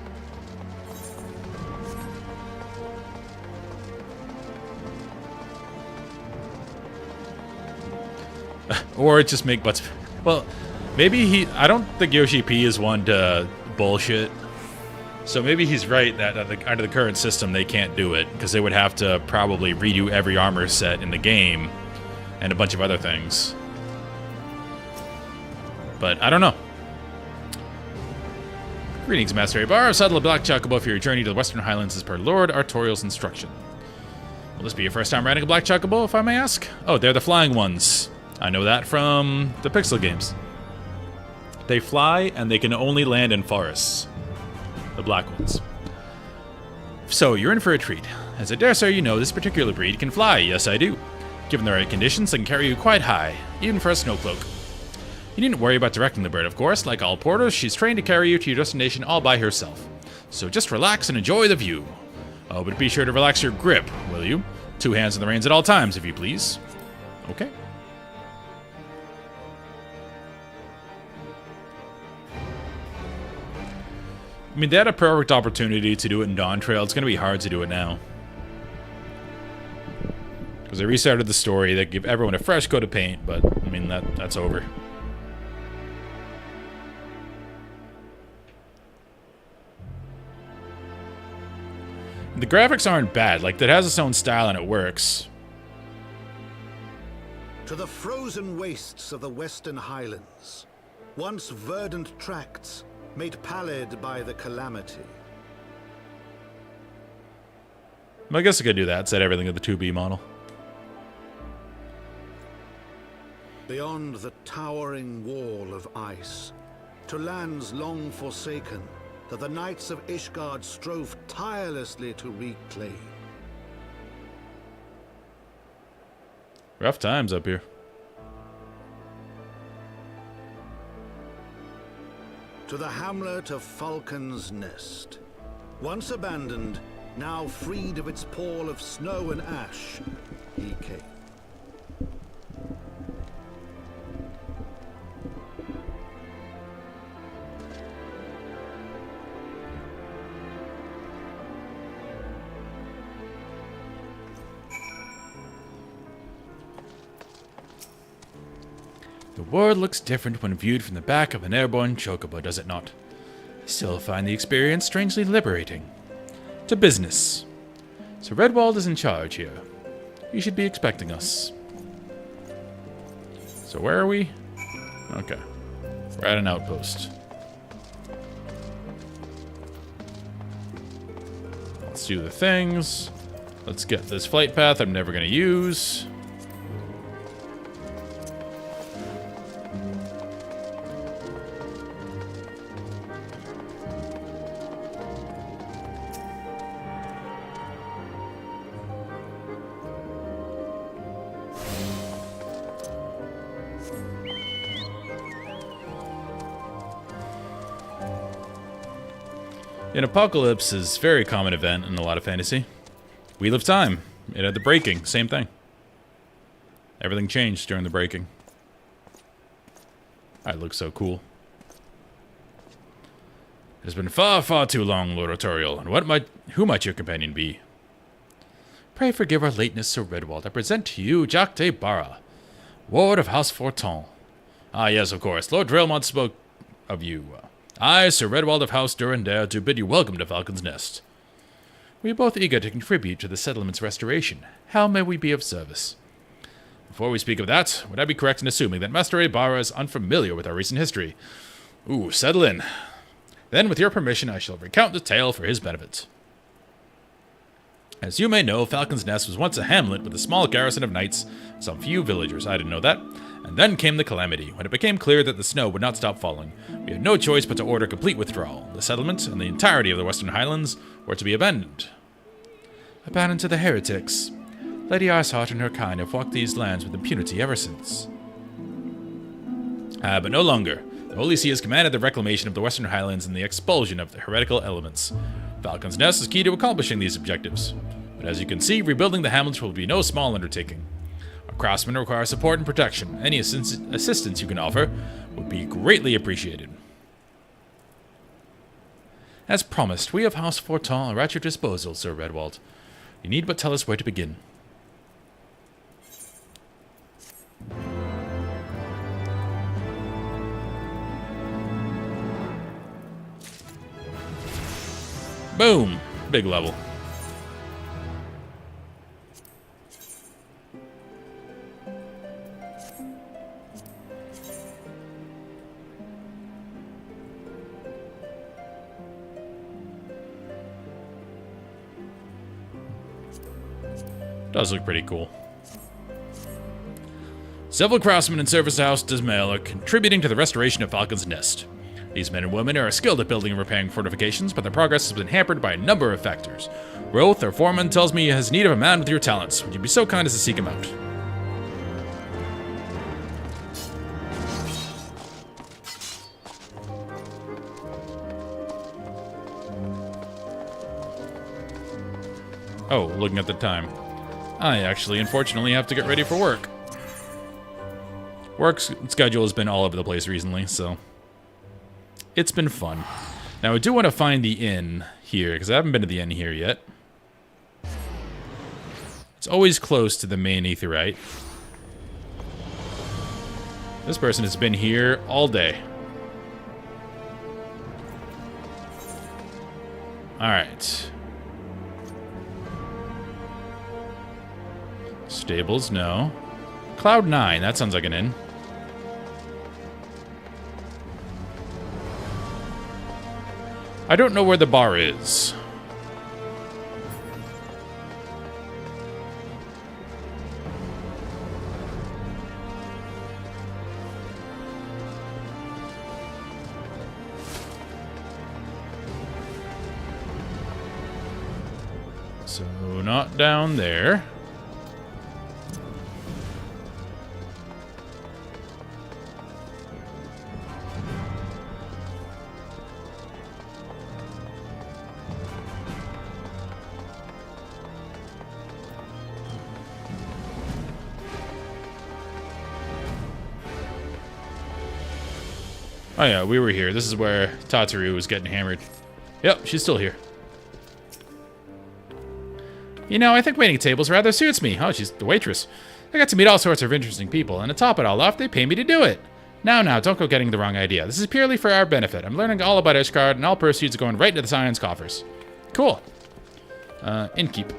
Speaker 1: Or just make butts. Well, maybe I don't think Yoshi P is one to bullshit. So maybe he's right that under the current system they can't do it, because they would have to probably redo every armor set in the game and a bunch of other things. But I don't know. Greetings, Master Abar. Saddle a black chocobo for your journey to the Western Highlands as per Lord Artorial's instruction. Will this be your first time riding a black chocobo, if I may ask? Oh, they're the flying ones. I know that from the Pixel games. They fly, and they can only land in forests. The black ones. So, you're in for a treat. As I dare say you know, this particular breed can fly. Yes, I do. Given the right conditions, they can carry you quite high, even for a snow cloak. You needn't worry about directing the bird, of course. Like all porters, she's trained to carry you to your destination all by herself. So just relax and enjoy the view. Oh, but be sure to relax your grip, will you? 2 hands on the reins at all times, if you please. Okay. I mean, they had a perfect opportunity to do it in Dawn Trail. It's going to be hard to do it now. Because they restarted the story. They give everyone a fresh coat of paint, but, I mean, that's over. The graphics aren't bad. Like, it has its own style and it works.
Speaker 3: To the frozen wastes of the Western Highlands, once verdant tracts made pallid by the calamity.
Speaker 1: I guess I could do that, set everything to the 2B model.
Speaker 3: Beyond the towering wall of ice, to lands long forsaken, that the Knights of Ishgard strove tirelessly to reclaim.
Speaker 1: Rough times up here.
Speaker 3: To the hamlet of Falcon's Nest. Once abandoned, now freed of its pall of snow and ash, he came.
Speaker 1: The world looks different when viewed from the back of an airborne chocobo, does it not? I still find the experience strangely liberating. To business. So Redwald is in charge here. You should be expecting us. So where are we? Okay. We're at an outpost. Let's do the things. Let's get this flight path I'm never going to use. An apocalypse is a very common event in a lot of fantasy. Wheel of Time. It had the breaking. Same thing. Everything changed during the breaking. I look so cool. It has been far, far too long, Lord Artorial, and who might your companion be? Pray forgive our lateness, Sir Redwald. I present to you Jacques de Barra, Ward of House Forton. Ah, yes, of course. Lord Drelmont spoke of you. I, Sir Redwald of House Durandare, do bid you welcome to Falcon's Nest. We are both eager to contribute to the settlement's restoration. How may we be of service? Before we speak of that, would I be correct in assuming that Master Ibarra is unfamiliar with our recent history? Ooh, settle in. Then, with your permission, I shall recount the tale for his benefit. As you may know, Falcon's Nest was once a hamlet with a small garrison of knights, some few villagers, I didn't know that. And then came the calamity. When it became clear that the snow would not stop falling, we had no choice but to order complete withdrawal. The settlement and the entirety of the Western Highlands were to be abandoned. Abandoned to the heretics. Lady Arsehart and her kind have walked these lands with impunity ever since. But no longer. The Holy See has commanded the reclamation of the Western Highlands and the expulsion of the heretical elements. Falcon's Nest is key to accomplishing these objectives. But as you can see, rebuilding the hamlets will be no small undertaking. Our craftsmen require support and protection. Any assistance you can offer would be greatly appreciated. As promised, we of House Forton are at your disposal, Sir Redwald. You need but tell us where to begin. Boom! Big level. Does look pretty cool. Several craftsmen in service to House Dismail are contributing to the restoration of Falcon's Nest. These men and women are skilled at building and repairing fortifications, but their progress has been hampered by a number of factors. Roth, our foreman, tells me he has need of a man with your talents. Would you be so kind as to seek him out? Oh, looking at the time. I actually, unfortunately, have to get ready for work. Work schedule has been all over the place recently, so it's been fun. Now, I do want to find the inn here, because I haven't been to the inn here yet. It's always close to the main aetheryte. This person has been here all day. Alright. Stables, no. Cloud 9, that sounds like an inn. I don't know where the bar is. So, not down there. Oh yeah, we were here. This is where Tataru was getting hammered. Yep, she's still here. You know, I think waiting tables rather suits me. Oh, she's the waitress. I got to meet all sorts of interesting people, and to top it all off, they pay me to do it. Now, don't go getting the wrong idea. This is purely for our benefit. I'm learning all about Ishgard, and all proceeds are going right into the Scion's coffers. Cool. Innkeep.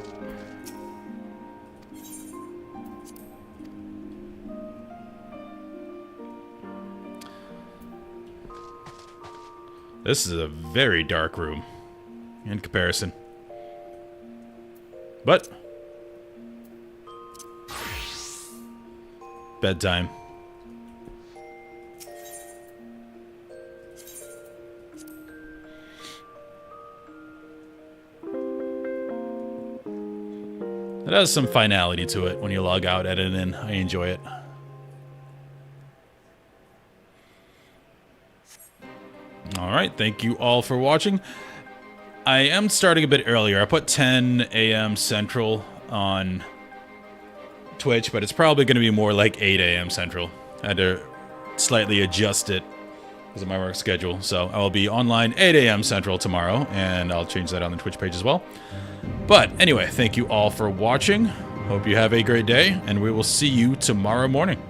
Speaker 1: This is a very dark room in comparison. But bedtime. It has some finality to it when you log out at it, and I enjoy it. Alright, thank you all for watching. I am starting a bit earlier. I put 10 a.m. Central on Twitch, but it's probably going to be more like 8 a.m. Central. I had to slightly adjust it because of my work schedule. So I will be online 8 a.m. Central tomorrow, and I'll change that on the Twitch page as well. But anyway, thank you all for watching. Hope you have a great day, and we will see you tomorrow morning.